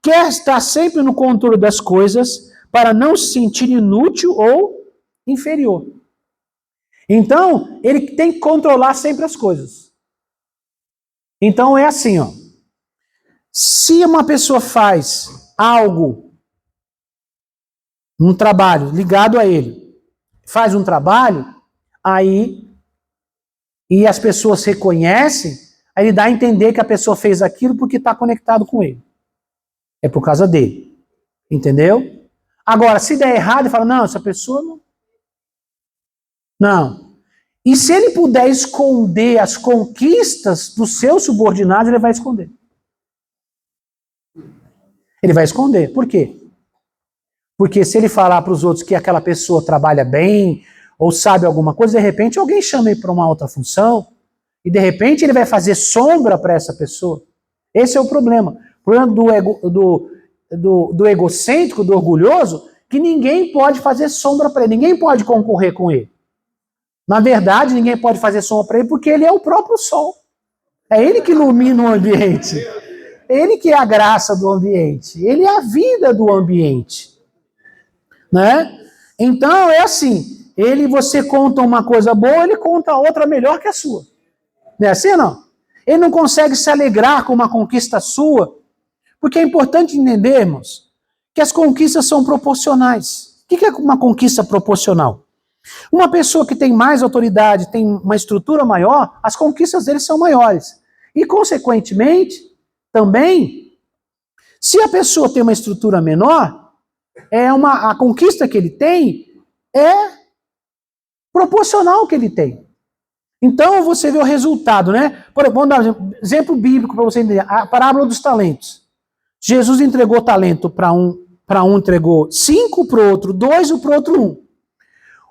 Quer estar sempre no controle das coisas para não se sentir inútil ou inferior. Então, ele tem que controlar sempre as coisas. Então é assim, ó. Se uma pessoa faz algo, um trabalho ligado a ele, faz um trabalho, aí, e as pessoas reconhecem, aí ele dá a entender que a pessoa fez aquilo porque está conectado com ele. É por causa dele. Entendeu? Agora, se der errado, ele fala, não, essa pessoa não. Não. E se ele puder esconder as conquistas dos seus subordinados, ele vai esconder. Ele vai esconder. Por quê? Porque se ele falar para os outros que aquela pessoa trabalha bem, ou sabe alguma coisa, de repente alguém chama ele para uma outra função, e de repente ele vai fazer sombra para essa pessoa. Esse é o problema. O problema do egocêntrico, do orgulhoso, que ninguém pode fazer sombra para ele, ninguém pode concorrer com ele. Na verdade, ninguém pode fazer sombra para ele porque ele é o próprio sol. É ele que ilumina o ambiente. É ele que é a graça do ambiente. Ele é a vida do ambiente. Né? Então é assim, você conta uma coisa boa, ele conta outra melhor que a sua. Não é assim ou não? Ele não consegue se alegrar com uma conquista sua, porque é importante entendermos que as conquistas são proporcionais. O que é uma conquista proporcional? Uma pessoa que tem mais autoridade, tem uma estrutura maior, as conquistas dele são maiores. E, consequentemente, também, se a pessoa tem uma estrutura menor, a conquista que ele tem é proporcional ao que ele tem. Então você vê o resultado, né? Vamos dar um exemplo bíblico para você entender. A parábola dos talentos. Jesus entregou talento para um entregou 5, para o outro 2 e para o outro 1.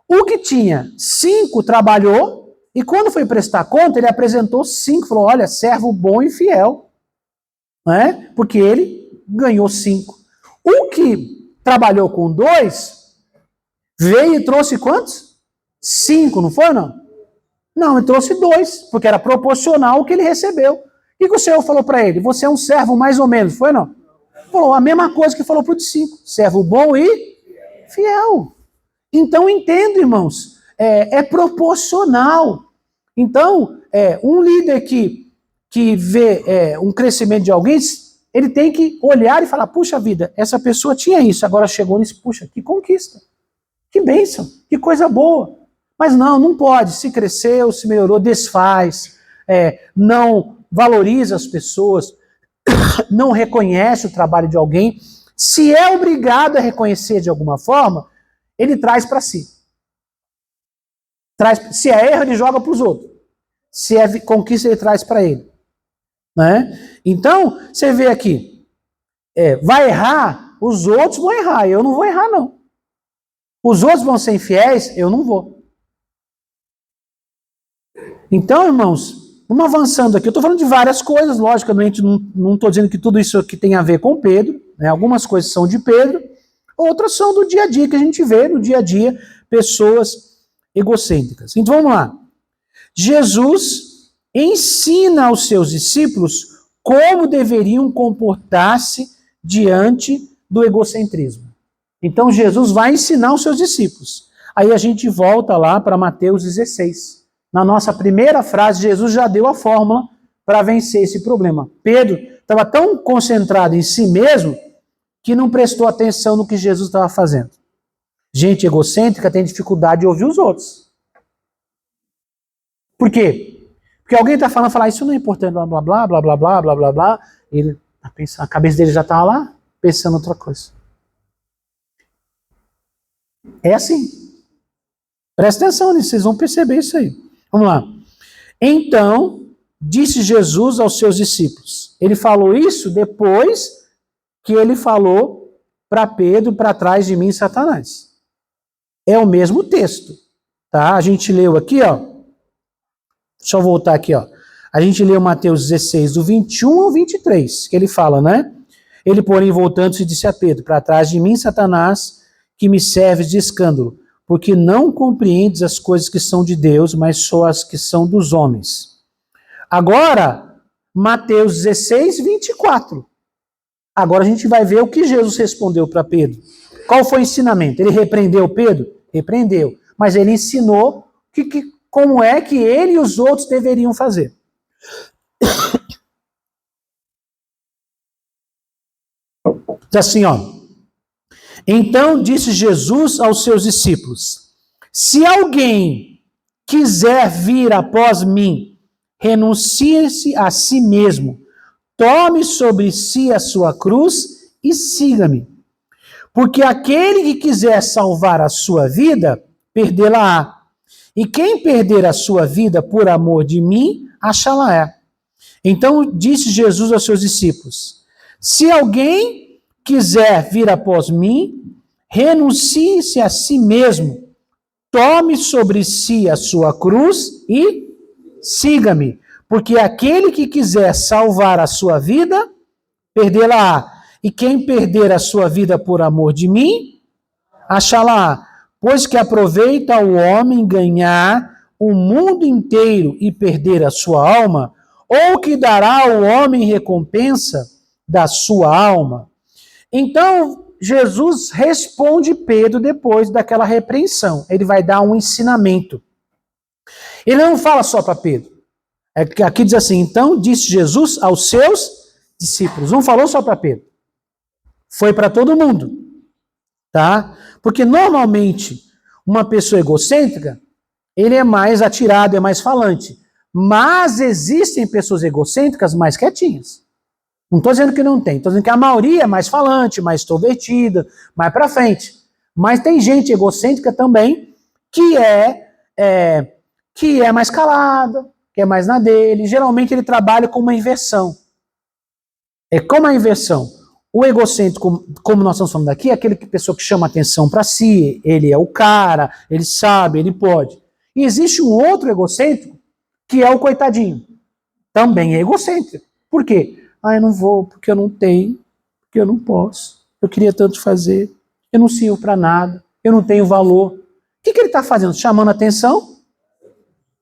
O que tinha 5 trabalhou e quando foi prestar conta ele apresentou 5, falou, olha, servo bom e fiel. Né? Porque ele ganhou 5. O que trabalhou com 2, veio e trouxe quantos? 5, não foi não? Não, ele trouxe 2, porque era proporcional ao que ele recebeu. O que o Senhor falou para ele? Você é um servo mais ou menos, foi não? Falou a mesma coisa que falou para o de 5. Servo bom e fiel. Então entendo, irmãos, é proporcional. Então, um líder que vê um crescimento de alguém, ele tem que olhar e falar, puxa vida, essa pessoa tinha isso, agora chegou nisso, puxa, que conquista, que bênção, que coisa boa. Mas não pode, se cresceu, se melhorou, desfaz, não valoriza as pessoas, não reconhece o trabalho de alguém, se é obrigado a reconhecer de alguma forma, ele traz para si. Se é erro, ele joga para os outros. Se é conquista, ele traz para ele. Né? Então, você vê aqui, vai errar, os outros vão errar, eu não vou errar não. Os outros vão ser infiéis, eu não vou. Então, irmãos, vamos avançando aqui. Eu estou falando de várias coisas, logicamente, não estou dizendo que tudo isso aqui tem a ver com Pedro, né? Algumas coisas são de Pedro, outras são do dia a dia, que a gente vê no dia a dia, pessoas egocêntricas. Então, vamos lá. Jesus ensina aos seus discípulos como deveriam comportar-se diante do egocentrismo. Então, Jesus vai ensinar aos seus discípulos. Aí a gente volta lá para Mateus 16. Na nossa primeira frase, Jesus já deu a fórmula para vencer esse problema. Pedro estava tão concentrado em si mesmo que não prestou atenção no que Jesus estava fazendo. Gente egocêntrica tem dificuldade de ouvir os outros. Por quê? Porque alguém está falando, isso não é importante, blá, blá, blá, blá, blá, blá, blá, blá, blá. Ele tá pensando, a cabeça dele já estava lá, pensando outra coisa. É assim. Presta atenção nisso, vocês vão perceber isso aí. Vamos lá. Então, disse Jesus aos seus discípulos. Ele falou isso depois que ele falou para Pedro, para trás de mim, Satanás. É o mesmo texto, tá? A gente leu aqui, ó. Deixa eu voltar aqui, ó. A gente leu Mateus 16, do 21 ao 23, que ele fala, né? Ele, porém, voltando-se, disse a Pedro, para trás de mim, Satanás, que me serves de escândalo, porque não compreendes as coisas que são de Deus, mas só as que são dos homens. Agora, Mateus 16, 24. Agora a gente vai ver o que Jesus respondeu para Pedro. Qual foi o ensinamento? Ele repreendeu Pedro? Repreendeu. Mas ele ensinou como é que ele e os outros deveriam fazer. Assim, ó. Então disse Jesus aos seus discípulos: se alguém quiser vir após mim, renuncie-se a si mesmo, tome sobre si a sua cruz e siga-me. Porque aquele que quiser salvar a sua vida, perdê-la-á. E quem perder a sua vida por amor de mim, achá-la-á. Então disse Jesus aos seus discípulos: se alguém quiser vir após mim, renuncie-se a si mesmo, tome sobre si a sua cruz e siga-me. Porque aquele que quiser salvar a sua vida, perdê-la-á. E quem perder a sua vida por amor de mim, achá-la-á. Pois que aproveita o homem ganhar o mundo inteiro e perder a sua alma, ou que dará ao homem recompensa da sua alma? Então, Jesus responde Pedro depois daquela repreensão. Ele vai dar um ensinamento. Ele não fala só para Pedro. Aqui diz assim, então disse Jesus aos seus discípulos. Não falou só para Pedro. Foi para todo mundo. Tá? Porque normalmente uma pessoa egocêntrica, ele é mais atirado, é mais falante. Mas existem pessoas egocêntricas mais quietinhas. Não estou dizendo que não tem, estou dizendo que a maioria é mais falante, mais extrovertida, mais para frente. Mas tem gente egocêntrica também que é mais calada, que é mais na dele. Geralmente ele trabalha com uma inversão. É como a inversão. O egocêntrico, como nós estamos falando aqui, é aquele pessoa que chama atenção para si, ele é o cara, ele sabe, ele pode. E existe um outro egocêntrico, que é o coitadinho. Também é egocêntrico. Por quê? Eu não vou, porque eu não tenho, porque eu não posso. Eu queria tanto fazer, eu não sirvo para nada, eu não tenho valor. O que ele está fazendo? Chamando atenção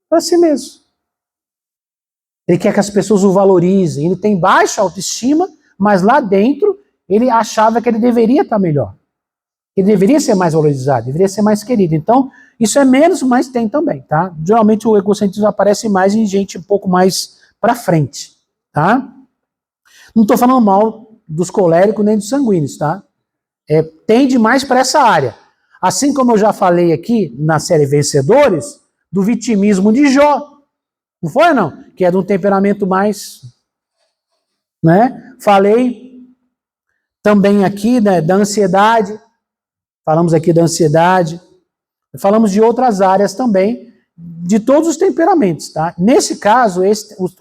para si mesmo. Ele quer que as pessoas o valorizem. Ele tem baixa autoestima, mas lá dentro ele achava que ele deveria estar melhor. Ele deveria ser mais valorizado, deveria ser mais querido. Então, isso é menos, mas tem também, tá? Geralmente o egocentrismo aparece mais em gente um pouco mais para frente, tá? Não estou falando mal dos coléricos nem dos sanguíneos, tá? Tende mais para essa área. Assim como eu já falei aqui na série Vencedores, do vitimismo de Jó. Não foi, não? Que é de um temperamento mais... né? Falei também aqui, né, da ansiedade. Falamos aqui da ansiedade. Falamos de outras áreas também, de todos os temperamentos, tá? Nesse caso,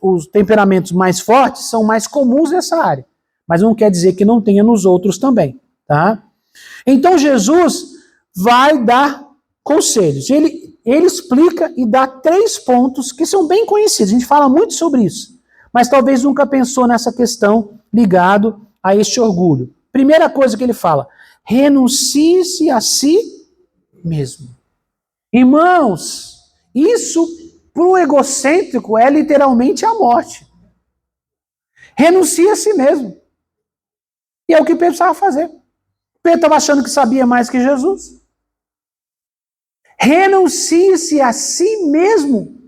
os temperamentos mais fortes são mais comuns nessa área. Mas não quer dizer que não tenha nos outros também, tá? Então Jesus vai dar conselhos. Ele explica e dá 3 pontos que são bem conhecidos. A gente fala muito sobre isso. Mas talvez nunca pensou nessa questão ligado a este orgulho. Primeira coisa que ele fala, renuncie-se a si mesmo. Irmãos, isso para o egocêntrico é literalmente a morte. Renuncie a si mesmo. E é o que Pedro precisava fazer. Pedro estava achando que sabia mais que Jesus. Renuncie-se a si mesmo.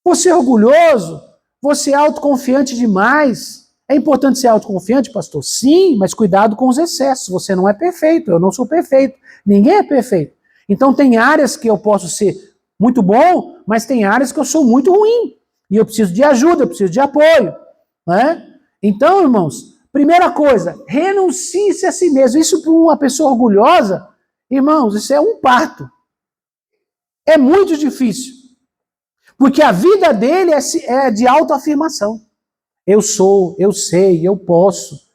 Você é orgulhoso? Você é autoconfiante demais? É importante ser autoconfiante, pastor? Sim, mas cuidado com os excessos. Você não é perfeito, eu não sou perfeito. Ninguém é perfeito. Então tem áreas que eu posso ser muito bom, mas tem áreas que eu sou muito ruim. E eu preciso de ajuda, eu preciso de apoio. Né? Então, irmãos, primeira coisa, renuncie-se a si mesmo. Isso para uma pessoa orgulhosa, irmãos, isso é um parto. É muito difícil. Porque a vida dele é de autoafirmação. Eu sou, eu sei, eu posso.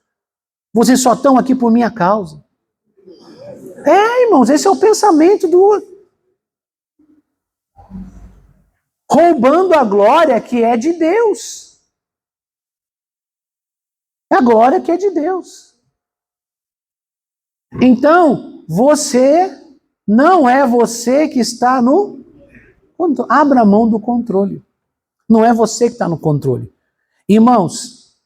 Vocês só estão aqui por minha causa. Irmãos, esse é o pensamento do outro. Roubando a glória que é de Deus. É a glória que é de Deus. Então, você não é você que está no... Abra a mão do controle. Não é você que está no controle. Irmãos,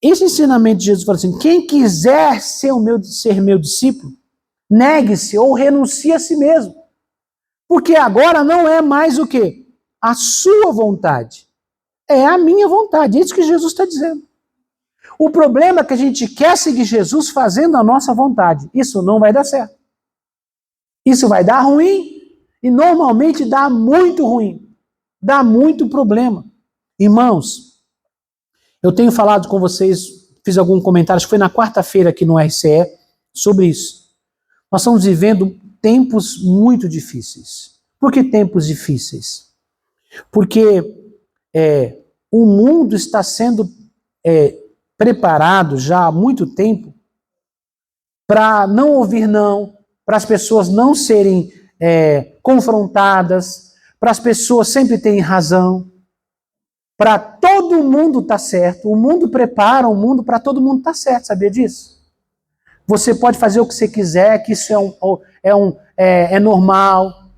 esse ensinamento de Jesus fala assim, quem quiser ser meu discípulo, negue-se ou renuncie a si mesmo. Porque agora não é mais o quê? A sua vontade. É a minha vontade. É isso que Jesus está dizendo. O problema é que a gente quer seguir Jesus fazendo a nossa vontade. Isso não vai dar certo. Isso vai dar ruim. E normalmente dá muito ruim. Dá muito problema. Irmãos, eu tenho falado com vocês, fiz algum comentário, acho que foi na quarta-feira aqui no RCE, sobre isso. Nós estamos vivendo tempos muito difíceis. Por que tempos difíceis? Porque o mundo está sendo preparado já há muito tempo para não ouvir não, para as pessoas não serem confrontadas, para as pessoas sempre terem razão, para todo mundo estar certo. O mundo prepara o mundo para todo mundo estar certo, sabia disso? Você pode fazer o que você quiser, que isso é normal,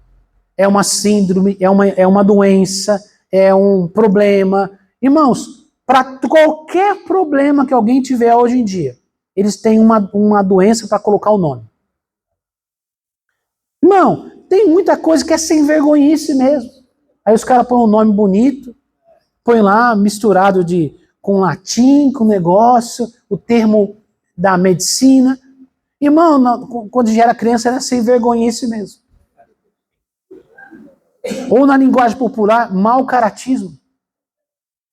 é uma síndrome, é uma doença, é um problema. Irmãos, para qualquer problema que alguém tiver hoje em dia, eles têm uma doença para colocar o nome. Irmão, tem muita coisa que é sem vergonhice mesmo. Aí os caras põem um nome bonito, põem lá misturado com latim, com negócio, o termo da medicina. Irmão, quando já era criança era sem vergonhice mesmo. Ou na linguagem popular, mau caratismo.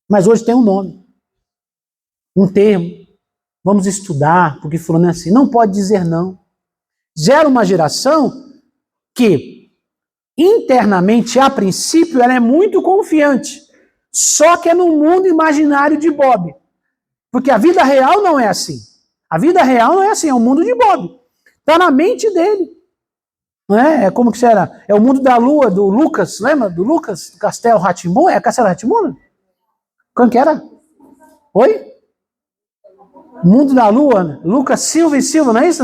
Mas hoje tem um nome, um termo. Vamos estudar, porque fulano é assim. Não pode dizer não. Gera uma geração que, internamente, a princípio, ela é muito confiante. Só que é no mundo imaginário de Bob. Porque a vida real não é assim. A vida real não é assim, é o mundo de Bob. Está na mente dele. Não é? Como que será? É o mundo da lua, do Lucas, lembra do Lucas? Do Castelo Rá-Tim-Bum? É Castelo Rá-Tim-Bum? Como que era? Oi? Mundo da lua, né? Lucas Silva e Silva, não é isso?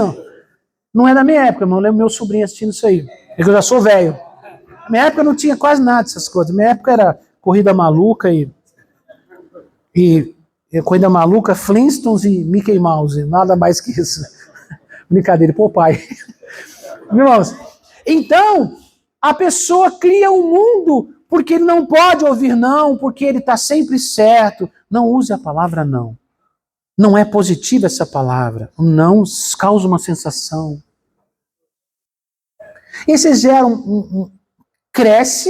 Não é da minha época, mas eu lembro meu sobrinho assistindo isso aí. É que eu já sou velho. Na minha época não tinha quase nada dessas coisas. Na minha época era Corrida Maluca e Corrida Maluca, Flintstones e Mickey Mouse. Nada mais que isso. Brincadeira, Popeye. Irmãos, então, a pessoa cria um mundo porque ele não pode ouvir não, porque ele está sempre certo. Não use a palavra não. Não é positiva essa palavra. O não causa uma sensação. E você gera cresce,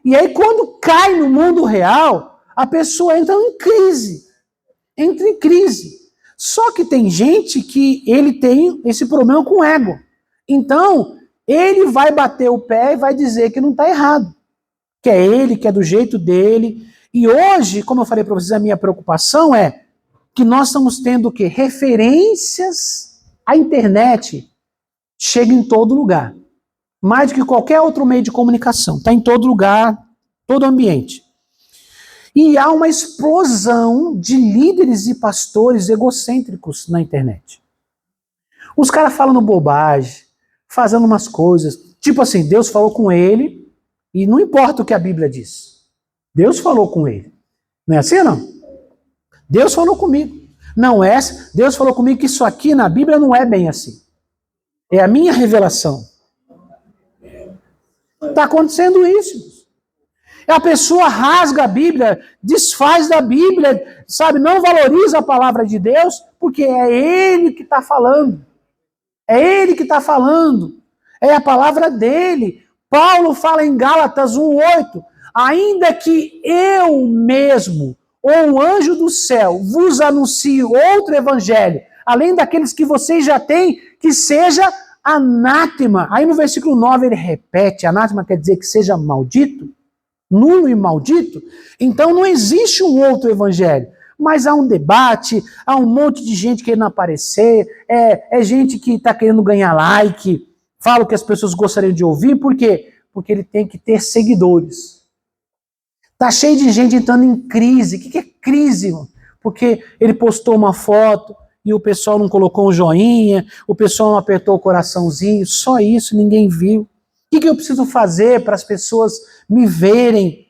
e aí quando cai no mundo real, a pessoa entra em crise. Entra em crise. Só que tem gente que ele tem esse problema com o ego. Então, ele vai bater o pé e vai dizer que não está errado. Que é ele, que é do jeito dele. E hoje, como eu falei para vocês, a minha preocupação é que nós estamos tendo o quê? Referências. A internet chega em todo lugar. Mais do que qualquer outro meio de comunicação. Está em todo lugar, todo ambiente. E há uma explosão de líderes e pastores egocêntricos na internet. Os caras falando bobagem, fazendo umas coisas. Tipo assim, Deus falou com ele, e não importa o que a Bíblia diz. Deus falou com ele. Não é assim, não? Deus falou comigo. Não é, Deus falou comigo que isso aqui na Bíblia não é bem assim. É a minha revelação. Está acontecendo isso. A pessoa rasga a Bíblia, desfaz da Bíblia, sabe, não valoriza a palavra de Deus, porque é Ele que está falando. É Ele que está falando. É a palavra dele. Paulo fala em Gálatas 1:8, ainda que eu mesmo, ou o anjo do céu, vos anuncie outro evangelho, além daqueles que vocês já têm, que seja anátema. Aí no versículo 9 ele repete, anátema quer dizer que seja maldito, nulo e maldito. Então não existe um outro evangelho. Mas há um debate, há um monte de gente querendo aparecer, é gente que está querendo ganhar like, fala o que as pessoas gostariam de ouvir, por quê? Porque ele tem que ter seguidores. Tá cheio de gente entrando em crise. O que é crise, irmão? Porque ele postou uma foto e o pessoal não colocou um joinha, o pessoal não apertou o coraçãozinho, só isso, ninguém viu. O que eu preciso fazer para as pessoas me verem?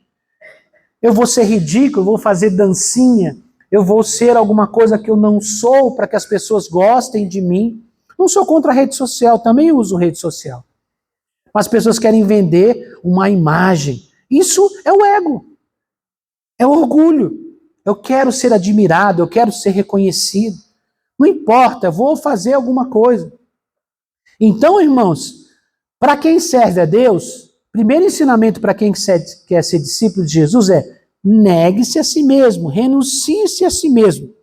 Eu vou ser ridículo, eu vou fazer dancinha, eu vou ser alguma coisa que eu não sou para que as pessoas gostem de mim. Não sou contra a rede social, também uso rede social. Mas as pessoas querem vender uma imagem. Isso é o ego. É o orgulho. Eu quero ser admirado, eu quero ser reconhecido. Não importa, eu vou fazer alguma coisa. Então, irmãos, para quem serve a Deus, primeiro ensinamento para quem quer ser discípulo de Jesus é: negue-se a si mesmo, renuncie-se a si mesmo.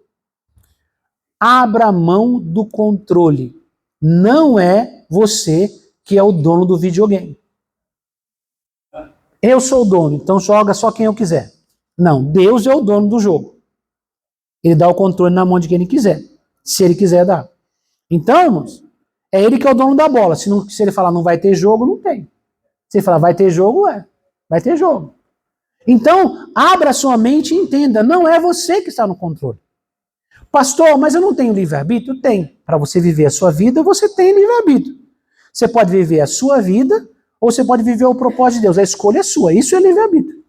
Abra mão do controle. Não é você que é o dono do videogame. Eu sou o dono, então joga só quem eu quiser. Não, Deus é o dono do jogo. Ele dá o controle na mão de quem ele quiser. Se ele quiser dar. Então, irmãos, é ele que é o dono da bola. Se ele falar não vai ter jogo, não tem. Se ele falar vai ter jogo, vai ter jogo. Então, abra sua mente e entenda, não é você que está no controle. Pastor, mas eu não tenho livre-arbítrio? Tem. Para você viver a sua vida, você tem livre-arbítrio. Você pode viver a sua vida, ou você pode viver o propósito de Deus. A escolha é sua. Isso é livre-arbítrio.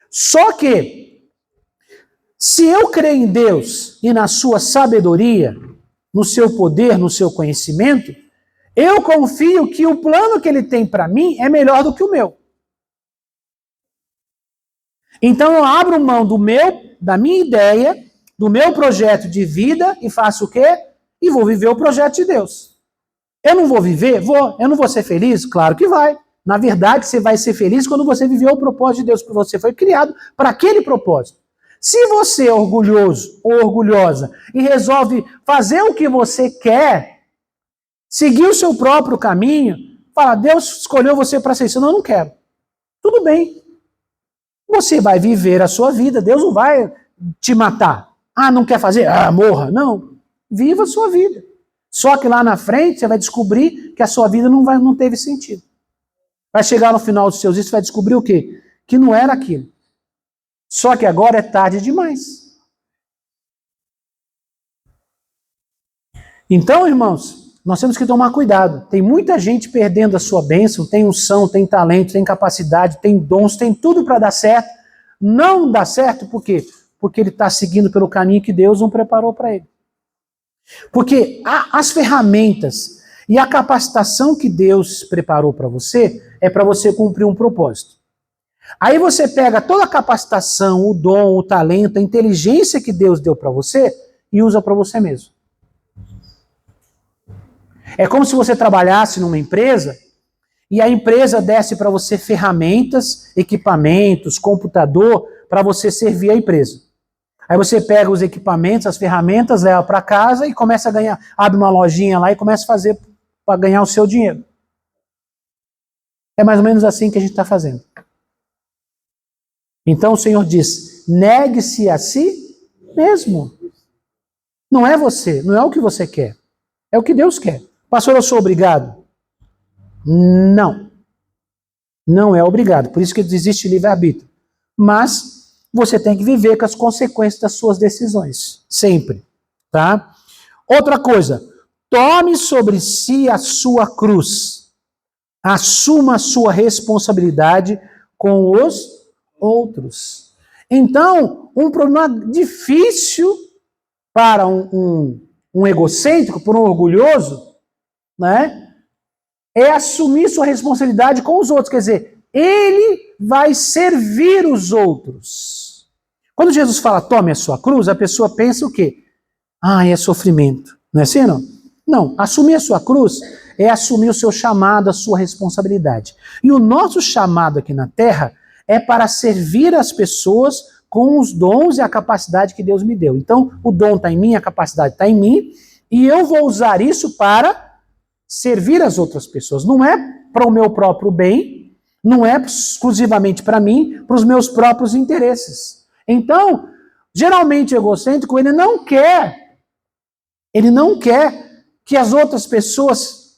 Só que, se eu creio em Deus e na sua sabedoria, no seu poder, no seu conhecimento, eu confio que o plano que ele tem para mim é melhor do que o meu. Então eu abro mão da minha ideia, do meu projeto de vida e faço o quê? E vou viver o projeto de Deus. Eu não vou viver? Vou. Eu não vou ser feliz? Claro que vai. Na verdade, você vai ser feliz quando você viver o propósito de Deus, porque você foi criado para aquele propósito. Se você é orgulhoso ou orgulhosa e resolve fazer o que você quer, seguir o seu próprio caminho, fala, Deus escolheu você para ser isso, eu não quero. Tudo bem. Você vai viver a sua vida, Deus não vai te matar. Ah, não quer fazer? Ah, morra. Não. Viva a sua vida. Só que lá na frente você vai descobrir que a sua vida não teve sentido. Vai chegar no final dos seus dias e vai descobrir o quê? Que não era aquilo. Só que agora é tarde demais. Então, irmãos, nós temos que tomar cuidado. Tem muita gente perdendo a sua bênção, tem unção, tem talento, tem capacidade, tem dons, tem tudo para dar certo. Não dá certo por quê? Porque ele está seguindo pelo caminho que Deus não preparou para ele. Porque as ferramentas e a capacitação que Deus preparou para você é para você cumprir um propósito. Aí você pega toda a capacitação, o dom, o talento, a inteligência que Deus deu para você e usa para você mesmo. É como se você trabalhasse numa empresa e a empresa desse para você ferramentas, equipamentos, computador para você servir a empresa. Aí você pega os equipamentos, as ferramentas, leva para casa e começa a ganhar, abre uma lojinha lá e começa a fazer para ganhar o seu dinheiro. É mais ou menos assim que a gente está fazendo. Então o Senhor diz, negue-se a si mesmo. Não é você, não é o que você quer. É o que Deus quer. Pastor, eu sou obrigado? Não. Não é obrigado. Por isso que existe livre-arbítrio. Mas você tem que viver com as consequências das suas decisões. Sempre. Tá? Outra coisa. Tome sobre si a sua cruz. Assuma a sua responsabilidade com os outros. Então, um problema difícil para um egocêntrico, para um orgulhoso, né, é assumir sua responsabilidade com os outros. Quer dizer, ele vai servir os outros. Quando Jesus fala, tome a sua cruz, a pessoa pensa o quê? Ah, é sofrimento. Não é assim, não? Não, assumir a sua cruz é assumir o seu chamado, a sua responsabilidade. E o nosso chamado aqui na Terra é para servir as pessoas com os dons e a capacidade que Deus me deu. Então, o dom está em mim, a capacidade está em mim, e eu vou usar isso para servir as outras pessoas. Não é para o meu próprio bem, não é exclusivamente para mim, para os meus próprios interesses. Então, geralmente o egocêntrico, ele não quer que as outras pessoas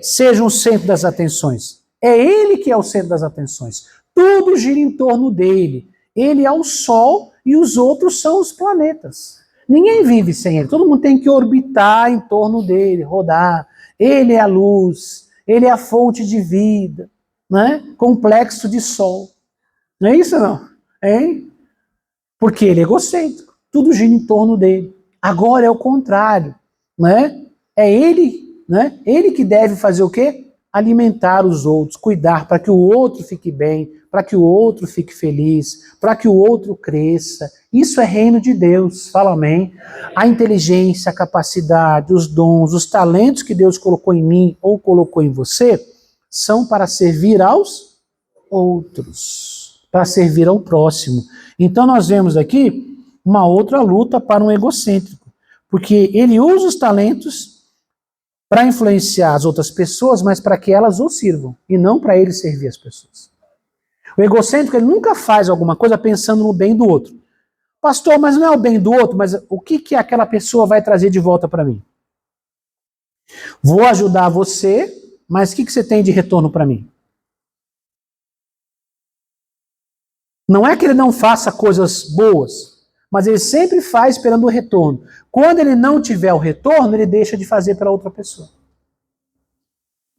sejam o centro das atenções. É ele que é o centro das atenções. Tudo gira em torno dele. Ele é o Sol e os outros são os planetas. Ninguém vive sem ele. Todo mundo tem que orbitar em torno dele, rodar. Ele é a luz, ele é a fonte de vida, né? Complexo de Sol. Não é isso, não? Hein? Porque ele é egocêntrico. Tudo gira em torno dele. Agora é o contrário, né? É ele, né? Ele que deve fazer o quê? Alimentar os outros, cuidar para que o outro fique bem, para que o outro fique feliz, para que o outro cresça. Isso é reino de Deus, fala amém. A inteligência, a capacidade, os dons, os talentos que Deus colocou em mim ou colocou em você, são para servir aos outros, para servir ao próximo. Então nós vemos aqui uma outra luta para um egocêntrico, porque ele usa os talentos para influenciar as outras pessoas, mas para que elas o sirvam, e não para ele servir as pessoas. O egocêntrico, ele nunca faz alguma coisa pensando no bem do outro. Pastor, mas não é o bem do outro, mas o que aquela pessoa vai trazer de volta para mim? Vou ajudar você, mas o que você tem de retorno para mim? Não é que ele não faça coisas boas, mas ele sempre faz esperando o retorno. Quando ele não tiver o retorno, ele deixa de fazer para outra pessoa.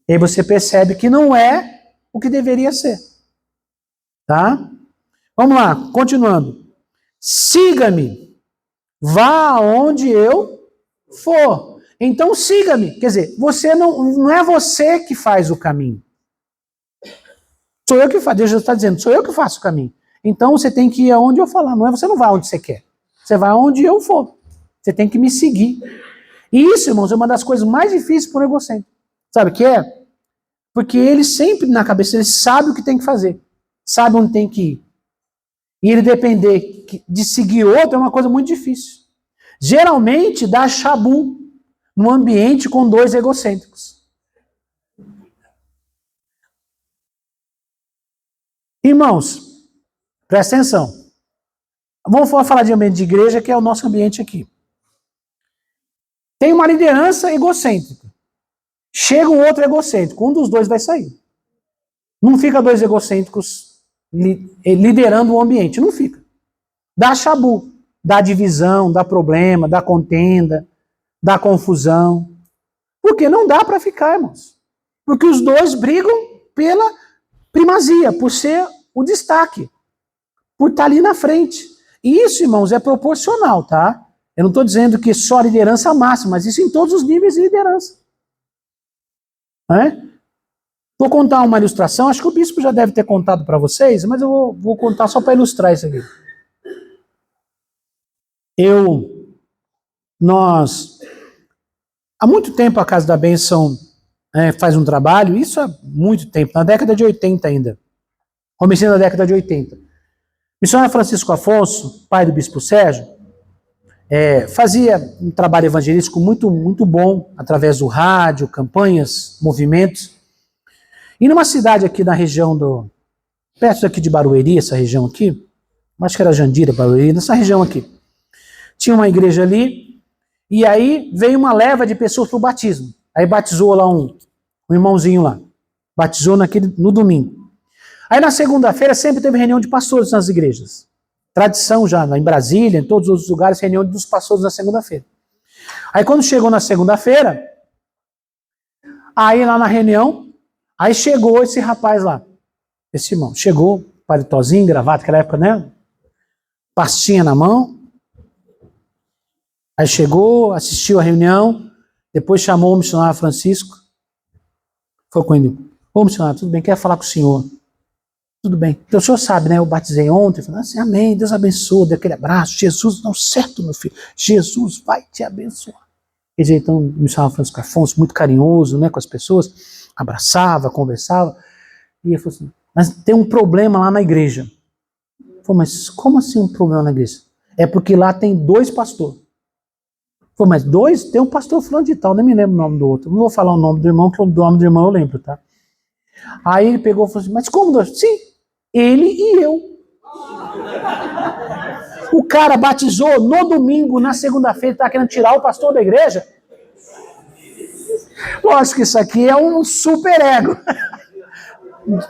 E aí você percebe que não é o que deveria ser. Tá? Vamos lá, continuando. Siga-me, vá aonde eu for. Então siga-me. Quer dizer, você não é você que faz o caminho. Sou eu que faço. Deus está dizendo, sou eu que faço o caminho. Então você tem que ir aonde eu falar. Você não vai aonde você quer. Você vai aonde eu for. Você tem que me seguir. E isso, irmãos, é uma das coisas mais difíceis para o egocêntrico. Sabe o que é? Porque ele sempre, na cabeça, ele sabe o que tem que fazer. Sabe onde tem que ir. E ele depender de seguir outro é uma coisa muito difícil. Geralmente dá chabu num ambiente com dois egocêntricos. Irmãos, presta atenção. Vamos falar de ambiente de igreja, que é o nosso ambiente aqui. Tem uma liderança egocêntrica. Chega um outro egocêntrico. Um dos dois vai sair. Não fica dois egocêntricos liderando o ambiente. Não fica. Dá chabu. Dá divisão, dá problema, dá contenda, dá confusão. Porque não dá para ficar, irmãos. Porque os dois brigam pela primazia, por ser o destaque. Por estar ali na frente. E isso, irmãos, é proporcional, tá? Eu não estou dizendo que só a liderança máxima, mas isso em todos os níveis de liderança. Vou contar uma ilustração, acho que o bispo já deve ter contado para vocês, mas eu vou contar só para ilustrar isso aqui. Há muito tempo a Casa da Bênção faz um trabalho, isso há muito tempo, na década de 80 ainda, comecinho da década de 80. Missionário Francisco Afonso, pai do bispo Sérgio, fazia um trabalho evangelístico muito, muito bom, através do rádio, campanhas, movimentos. E numa cidade aqui na região perto daqui de Barueri, essa região aqui, acho que era Jandira, Barueri, nessa região aqui. Tinha uma igreja ali, e aí veio uma leva de pessoas para o batismo. Aí batizou lá um irmãozinho lá. Batizou no domingo. Aí na segunda-feira sempre teve reunião de pastores nas igrejas. Tradição já, lá em Brasília, em todos os outros lugares, reunião dos pastores na segunda-feira. Aí quando chegou na segunda-feira, aí lá na reunião, aí chegou esse rapaz lá, esse irmão. Chegou, palitozinho, gravata, naquela época, né? Pastinha na mão. Aí chegou, assistiu a reunião, depois chamou o missionário Francisco. Foi com ele. Ô missionário, tudo bem? Quer falar com o senhor? Tudo bem. Então o senhor sabe, né? Eu batizei ontem. Falei assim, amém, Deus abençoe, dê aquele abraço. Jesus, não, certo, meu filho. Jesus vai te abençoar. Quer dizer, então, o missionário Francisco Afonso, muito carinhoso, né, com as pessoas, abraçava, conversava. E ele falou assim, mas tem um problema lá na igreja. Falei, mas como assim um problema na igreja? É porque lá tem 2 pastores. Falei, mas 2? Tem um pastor fulano de tal, nem me lembro o nome do outro. Não vou falar o nome do irmão, que o nome do irmão eu lembro, tá? Aí ele pegou e falou assim, mas como 2? Sim, ele e eu. O cara batizou no domingo, na segunda-feira, tá querendo tirar o pastor da igreja? Lógico que isso aqui é um super ego.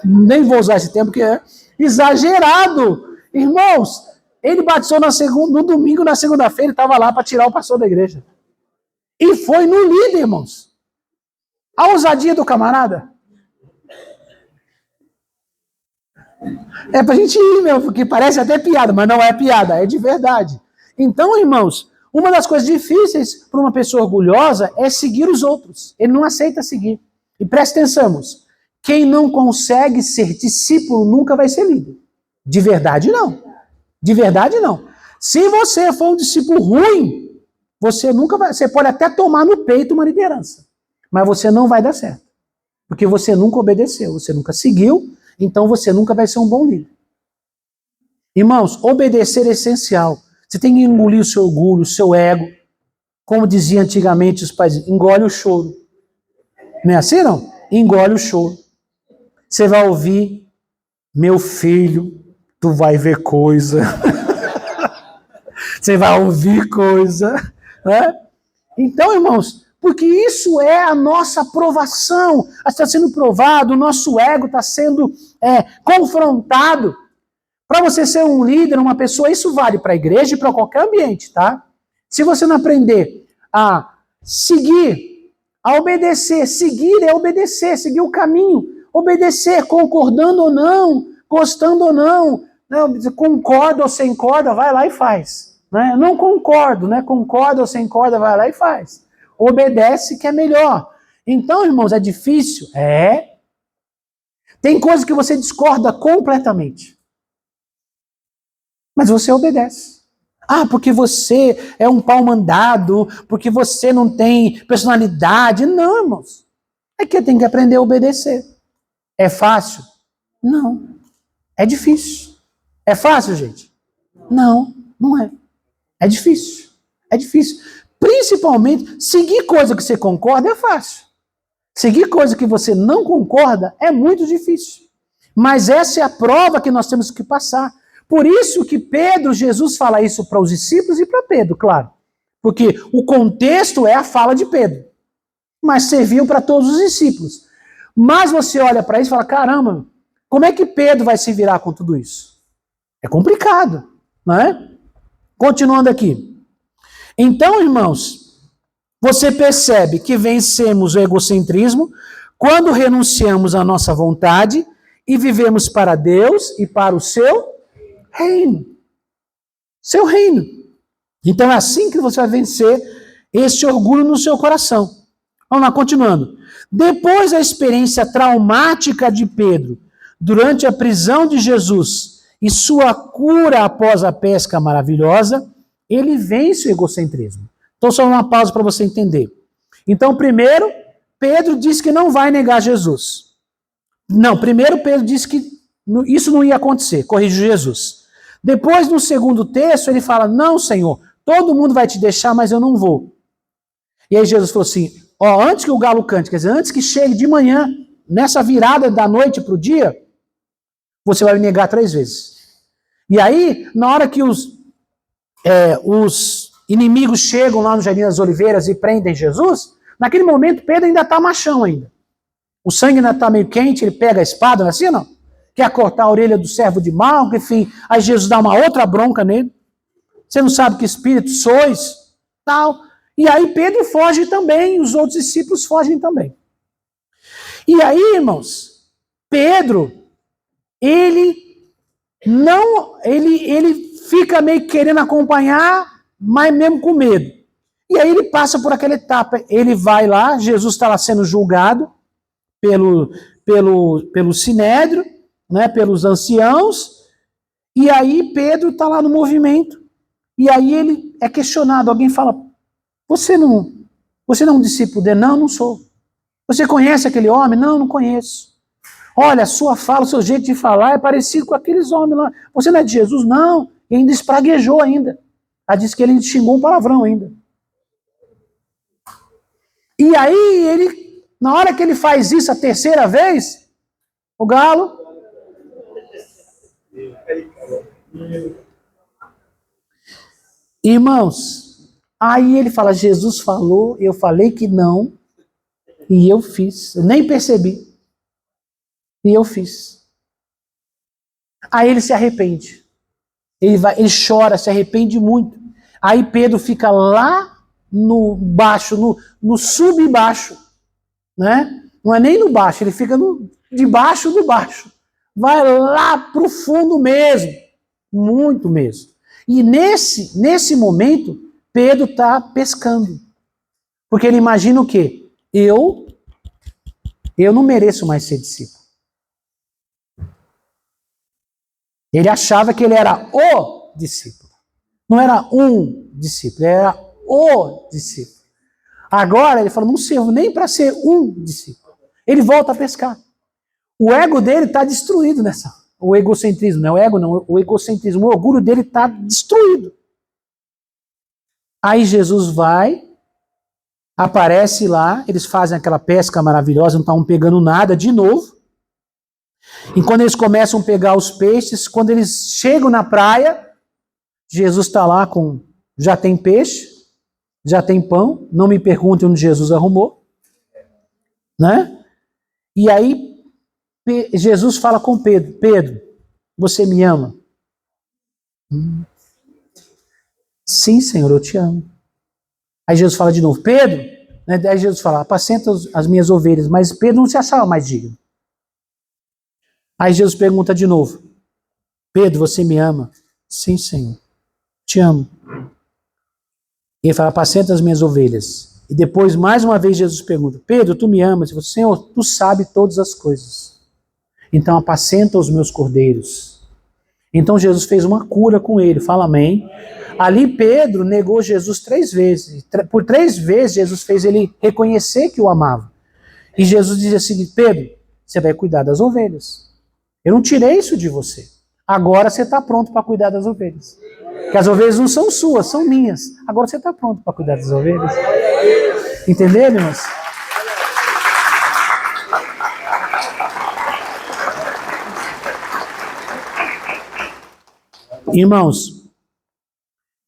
Nem vou usar esse termo, porque é exagerado. Irmãos, ele batizou no domingo, na segunda-feira, ele estava lá para tirar o pastor da igreja. E foi no líder, irmãos. A ousadia do camarada. É pra gente ir, meu, porque parece até piada, mas não é piada, é de verdade. Então, irmãos, uma das coisas difíceis para uma pessoa orgulhosa é seguir os outros. Ele não aceita seguir. E presta atenção, irmãos. Quem não consegue ser discípulo nunca vai ser líder. De verdade, não. De verdade, não. Se você for um discípulo ruim, você nunca vai. Você pode até tomar no peito uma liderança, mas você não vai dar certo. Porque você nunca obedeceu, você nunca seguiu, então você nunca vai ser um bom líder. Irmãos, obedecer é essencial. Você tem que engolir o seu orgulho, o seu ego. Como dizia antigamente os pais, engole o choro. Não é assim, não? Engole o choro. Você vai ouvir, meu filho, tu vai ver coisa. Você vai ouvir coisa. Né? Então, irmãos, porque isso é a nossa aprovação. Está sendo provado, o nosso ego está sendo confrontado. Para você ser um líder, uma pessoa, isso vale para a igreja e para qualquer ambiente, tá? Se você não aprender a seguir, a obedecer, seguir é obedecer, seguir o caminho, obedecer, concordando ou não, gostando ou não, né? Concorda ou sem corda, vai lá e faz. Né? Não concordo, né? Concorda ou sem corda, vai lá e faz. Obedece que é melhor. Então, irmãos, é difícil? É. Tem coisas que você discorda completamente. Mas você obedece. Ah, porque você é um pau mandado, porque você não tem personalidade. Não, irmãos. É que tem que aprender a obedecer. É fácil? Não. É difícil. É fácil, gente? Não, não é. É difícil. É difícil. Principalmente, seguir coisa que você concorda é fácil. Seguir coisa que você não concorda é muito difícil. Mas essa é a prova que nós temos que passar. Por isso que Jesus fala isso para os discípulos e para Pedro, claro. Porque o contexto é a fala de Pedro. Mas serviu para todos os discípulos. Mas você olha para isso e fala, caramba, como é que Pedro vai se virar com tudo isso? É complicado, não é? Continuando aqui. Então, irmãos, você percebe que vencemos o egocentrismo quando renunciamos à nossa vontade e vivemos para Deus e para o seu reino. Seu reino. Então é assim que você vai vencer esse orgulho no seu coração. Vamos lá, continuando. Depois da experiência traumática de Pedro, durante a prisão de Jesus e sua cura após a pesca maravilhosa, ele vence o egocentrismo. Então só uma pausa para você entender. Então, primeiro, Pedro disse que não vai negar Jesus. Não, primeiro Pedro disse que isso não ia acontecer, corrigiu Jesus. Depois, no segundo texto, ele fala, não, Senhor, todo mundo vai te deixar, mas eu não vou. E aí Jesus falou assim, antes que o galo cante, quer dizer, antes que chegue de manhã, nessa virada da noite para o dia, você vai me negar 3 vezes. E aí, na hora que os inimigos chegam lá no Jardim das Oliveiras e prendem Jesus, naquele momento Pedro ainda está machão ainda. O sangue ainda está meio quente, ele pega a espada, não é assim, não? Quer cortar a orelha do servo de Malco, enfim, aí Jesus dá uma outra bronca nele. Você não sabe que espírito sois, tal. E aí Pedro foge também, os outros discípulos fogem também. E aí, irmãos, Pedro, ele fica meio querendo acompanhar, mas mesmo com medo. E aí ele passa por aquela etapa, ele vai lá, Jesus está lá sendo julgado pelo Sinédrio, né, pelos anciãos, e aí Pedro está lá no movimento, e aí ele é questionado, alguém fala, você não é um discípulo dele? Não, não sou. Você conhece aquele homem? Não, não conheço. Olha, a sua fala, o seu jeito de falar é parecido com aqueles homens lá. Você não é de Jesus? Não. E ainda espraguejou ainda. Ela disse que ele xingou um palavrão ainda. E aí, ele, na hora que ele faz isso a terceira vez, o galo... Irmãos, aí ele fala, Jesus falou, eu falei que não, e eu fiz. Eu nem percebi. E eu fiz. Aí ele se arrepende. Ele chora, se arrepende muito. Aí Pedro fica lá no baixo, no sub-baixo, né? Não é nem no baixo, ele fica debaixo do baixo. Vai lá pro fundo mesmo. Muito mesmo. E nesse momento, Pedro está pescando. Porque ele imagina o quê? Eu não mereço mais ser discípulo. Ele achava que ele era o discípulo. Não era um discípulo, era o discípulo. Agora ele fala, não sirvo nem para ser um discípulo. Ele volta a pescar. O ego dele está destruído nessa. O egocentrismo, não é o ego, não. O egocentrismo, o orgulho dele está destruído. Aí Jesus vai, aparece lá, eles fazem aquela pesca maravilhosa, não estavam pegando nada de novo. E quando eles começam a pegar os peixes, quando eles chegam na praia, Jesus está lá já tem peixe, já tem pão, não me perguntem onde Jesus arrumou, né? E aí Jesus fala com Pedro, Pedro, você me ama? Sim, Senhor, eu te amo. Aí Jesus fala de novo, Pedro, né? Aí Jesus fala, apacenta as minhas ovelhas, mas Pedro não se achava mais digno. Aí Jesus pergunta de novo, Pedro, você me ama? Sim, Senhor, te amo. E ele fala, apacenta as minhas ovelhas. E depois, mais uma vez, Jesus pergunta, Pedro, tu me amas? Ele fala, Senhor, tu sabe todas as coisas. Então apacenta os meus cordeiros. Então Jesus fez uma cura com ele, fala amém. Ali Pedro negou Jesus 3 vezes. Por 3 vezes Jesus fez ele reconhecer que o amava. E Jesus dizia assim, Pedro, você vai cuidar das ovelhas. Eu não tirei isso de você. Agora você está pronto para cuidar das ovelhas. Porque as ovelhas não são suas, são minhas. Agora você está pronto para cuidar das ovelhas. Entenderam, irmãos? Irmãos, o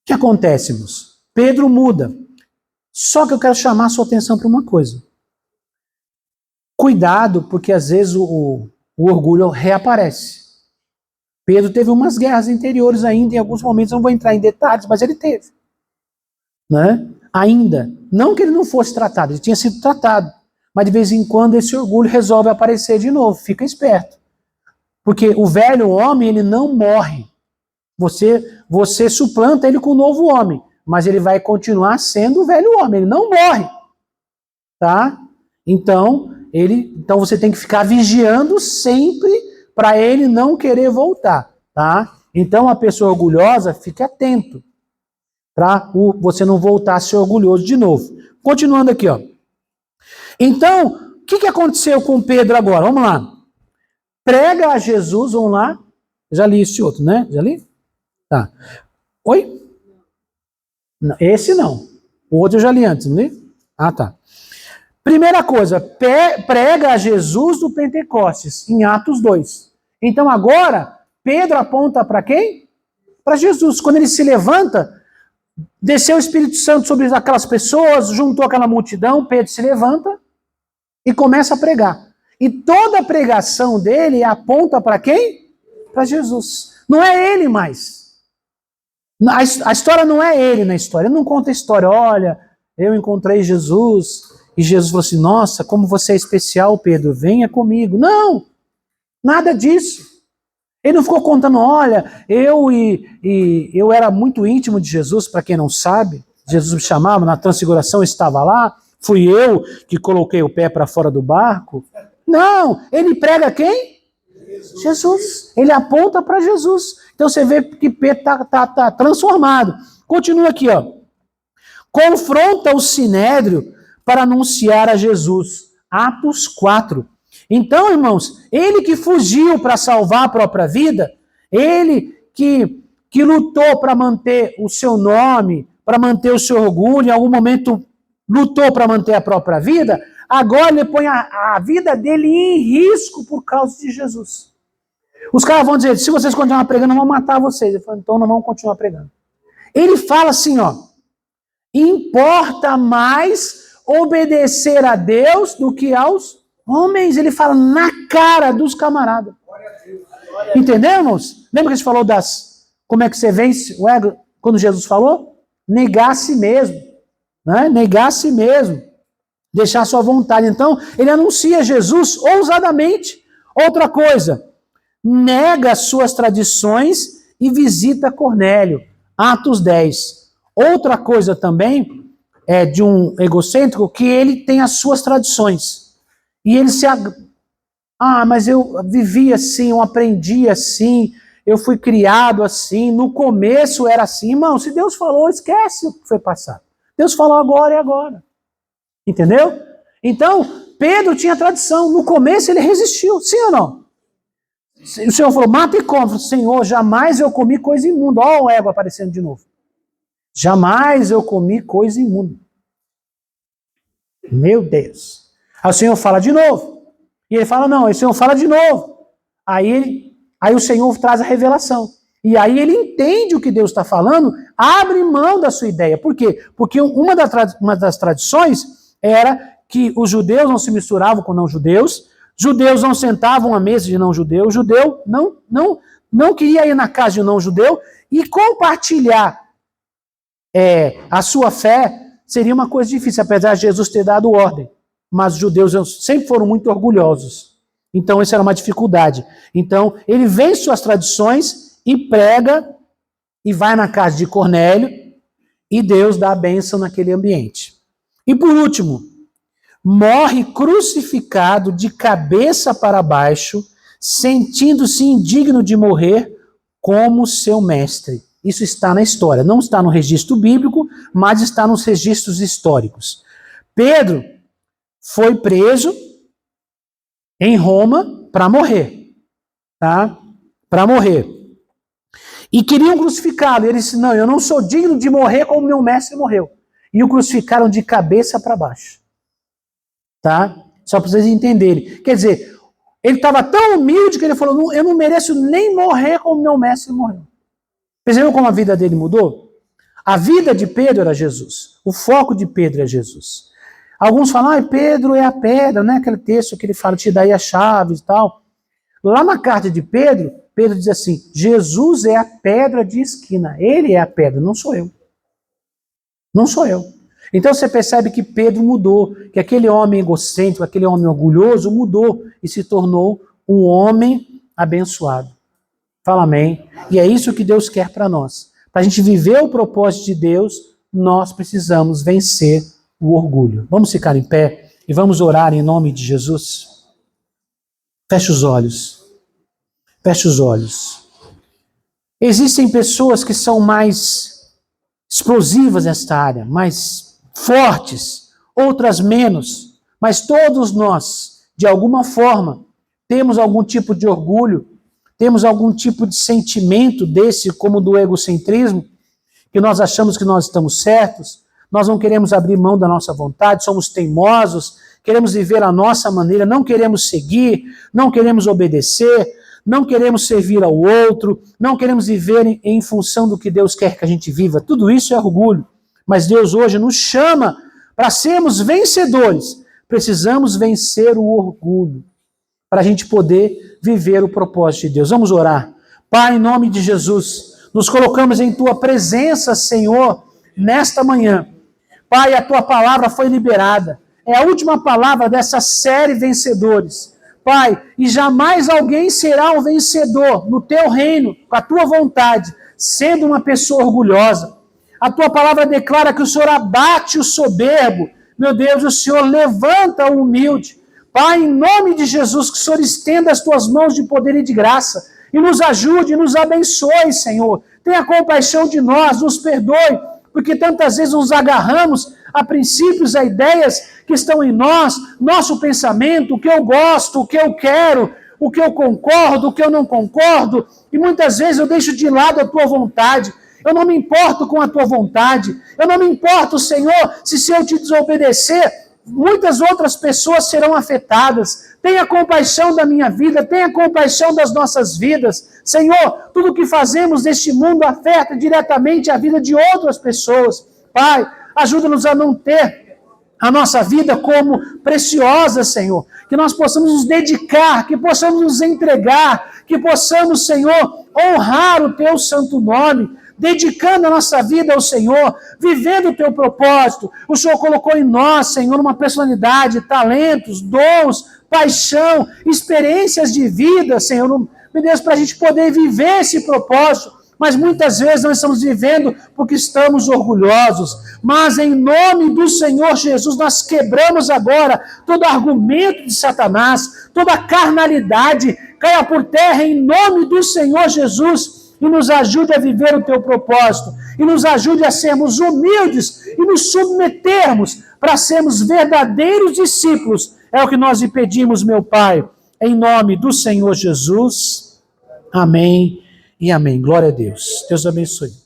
que acontece, irmãos? Pedro muda. Só que eu quero chamar a sua atenção para uma coisa. Cuidado, porque às vezes o orgulho reaparece. Pedro teve umas guerras interiores ainda, em alguns momentos, não vou entrar em detalhes, mas ele teve. Né? Ainda. Não que ele não fosse tratado, ele tinha sido tratado. Mas de vez em quando esse orgulho resolve aparecer de novo. Fica esperto. Porque o velho homem, ele não morre. Você suplanta ele com o novo homem, mas ele vai continuar sendo o velho homem, ele não morre. Tá? Então você tem que ficar vigiando sempre para ele não querer voltar, tá? Então a pessoa orgulhosa, fique atento para você não voltar a ser orgulhoso de novo. Continuando aqui, ó. Então, o que aconteceu com Pedro agora? Vamos lá. Prega a Jesus, vamos lá. Já li esse outro, né? Já li? Tá. Oi? Não, esse não. O outro eu já li antes, não li? Ah, tá. Primeira coisa, prega a Jesus no Pentecostes, em Atos 2. Então agora, Pedro aponta para quem? Para Jesus. Quando ele se levanta, desceu o Espírito Santo sobre aquelas pessoas, juntou aquela multidão, Pedro se levanta e começa a pregar. E toda a pregação dele aponta para quem? Para Jesus. Não é ele mais. A história não é ele na história. Ele não conta a história. Olha, eu encontrei Jesus e Jesus falou assim, nossa, como você é especial, Pedro, venha comigo. Não, nada disso. Ele não ficou contando, olha, eu era muito íntimo de Jesus, para quem não sabe. Jesus me chamava, na transfiguração eu estava lá. Fui eu que coloquei o pé para fora do barco. Não, ele prega quem? Jesus. Ele aponta para Jesus. Então você vê que Pedro está transformado. Continua aqui, ó. Confronta o sinédrio para anunciar a Jesus. Atos 4. Então, irmãos, ele que fugiu para salvar a própria vida, ele que lutou para manter o seu nome, para manter o seu orgulho, em algum momento lutou para manter a própria vida, agora ele põe a vida dele em risco por causa de Jesus. Os caras vão dizer, se vocês continuarem pregando, vão matar vocês. Ele fala, então não vamos continuar pregando. Ele fala assim, ó, importa mais obedecer a Deus do que aos homens. Ele fala na cara dos camaradas. Entendeu, irmãos? Lembra que a gente falou como é que você vence o ego quando Jesus falou? Negar a si mesmo. Né? Negar a si mesmo. Deixar a sua vontade. Então, ele anuncia Jesus ousadamente. Outra coisa, nega as suas tradições e visita Cornélio. Atos 10. Outra coisa também é de um egocêntrico que ele tem as suas tradições. E ele se... mas eu vivi assim, eu aprendi assim, eu fui criado assim, no começo era assim. Irmão, se Deus falou, esquece o que foi passado. Deus falou agora e agora. Entendeu? Então, Pedro tinha tradição. No começo ele resistiu, sim ou não? O Senhor falou, mata e come. Senhor, jamais eu comi coisa imunda. Olha o ego aparecendo de novo. Jamais eu comi coisa imunda. Meu Deus. Aí o Senhor fala de novo. E ele fala, não, aí o Senhor fala de novo. Aí o Senhor traz a revelação. E aí ele entende o que Deus está falando, abre mão da sua ideia. Por quê? Porque uma das tradições era que os judeus não se misturavam com não-judeus, judeus não sentavam à mesa de não-judeu, judeu não queria ir na casa de não-judeu, e compartilhar a sua fé seria uma coisa difícil, apesar de Jesus ter dado ordem. Mas os judeus sempre foram muito orgulhosos. Então, isso era uma dificuldade. Então, ele vence suas tradições e prega e vai na casa de Cornélio e Deus dá a bênção naquele ambiente. E por último, morre crucificado de cabeça para baixo, sentindo-se indigno de morrer como seu mestre. Isso está na história. Não está no registro bíblico, mas está nos registros históricos. Pedro foi preso em Roma para morrer. Tá? Para morrer. E queriam crucificá-lo. Ele disse, não, eu não sou digno de morrer como meu mestre morreu. E o crucificaram de cabeça para baixo. Tá? Só para vocês entenderem. Quer dizer, ele estava tão humilde que ele falou, eu não mereço nem morrer como meu mestre morreu. Percebeu como a vida dele mudou? A vida de Pedro era Jesus. O foco de Pedro é Jesus. Alguns falam, Pedro é a pedra, né? Aquele texto que ele fala, te daí as chaves e tal. Lá na carta de Pedro, Pedro diz assim, Jesus é a pedra de esquina. Ele é a pedra, não sou eu. Não sou eu. Então você percebe que Pedro mudou, que aquele homem egocêntrico, aquele homem orgulhoso mudou e se tornou um homem abençoado. Fala amém. E é isso que Deus quer para nós. Para a gente viver o propósito de Deus, nós precisamos vencer o orgulho. Vamos ficar em pé e vamos orar em nome de Jesus? Feche os olhos. Feche os olhos. Existem pessoas que são mais explosivas nesta área, mais fortes, outras menos, mas todos nós, de alguma forma, temos algum tipo de orgulho, temos algum tipo de sentimento desse, como do egocentrismo, que nós achamos que nós estamos certos, nós não queremos abrir mão da nossa vontade, somos teimosos, queremos viver a nossa maneira, não queremos seguir, não queremos obedecer, não queremos servir ao outro, não queremos viver em função do que Deus quer que a gente viva. Tudo isso é orgulho. Mas Deus hoje nos chama para sermos vencedores. Precisamos vencer o orgulho para a gente poder viver o propósito de Deus. Vamos orar. Pai, em nome de Jesus, nos colocamos em Tua presença, Senhor, nesta manhã. Pai, a Tua palavra foi liberada. É a última palavra dessa série Vencedores. Pai, e jamais alguém será um vencedor no Teu reino, com a Tua vontade, sendo uma pessoa orgulhosa. A Tua palavra declara que o Senhor abate o soberbo. Meu Deus, o Senhor levanta o humilde. Pai, em nome de Jesus, que o Senhor estenda as Tuas mãos de poder e de graça e nos ajude, nos abençoe, Senhor. Tenha compaixão de nós, nos perdoe, porque tantas vezes nos agarramos a princípios, a ideias que estão em nós, nosso pensamento, o que eu gosto, o que eu quero, o que eu concordo, o que eu não concordo, e muitas vezes eu deixo de lado a tua vontade. Eu não me importo com a tua vontade. Eu não me importo, Senhor, se eu te desobedecer, muitas outras pessoas serão afetadas. Tenha compaixão da minha vida, tenha compaixão das nossas vidas. Senhor, tudo o que fazemos neste mundo afeta diretamente a vida de outras pessoas. Pai, ajuda-nos a não ter a nossa vida como preciosa, Senhor. Que nós possamos nos dedicar, que possamos nos entregar, que possamos, Senhor, honrar o teu santo nome, dedicando a nossa vida ao Senhor, vivendo o teu propósito. O Senhor colocou em nós, Senhor, uma personalidade, talentos, dons, paixão, experiências de vida, Senhor, meu Deus, para a gente poder viver esse propósito. Mas muitas vezes nós estamos vivendo porque estamos orgulhosos. Mas em nome do Senhor Jesus, nós quebramos agora todo argumento de Satanás, toda carnalidade, caia por terra em nome do Senhor Jesus. E nos ajude a viver o teu propósito. E nos ajude a sermos humildes e nos submetermos para sermos verdadeiros discípulos. É o que nós lhe pedimos, meu Pai, em nome do Senhor Jesus. Amém e amém. Glória a Deus. Deus abençoe.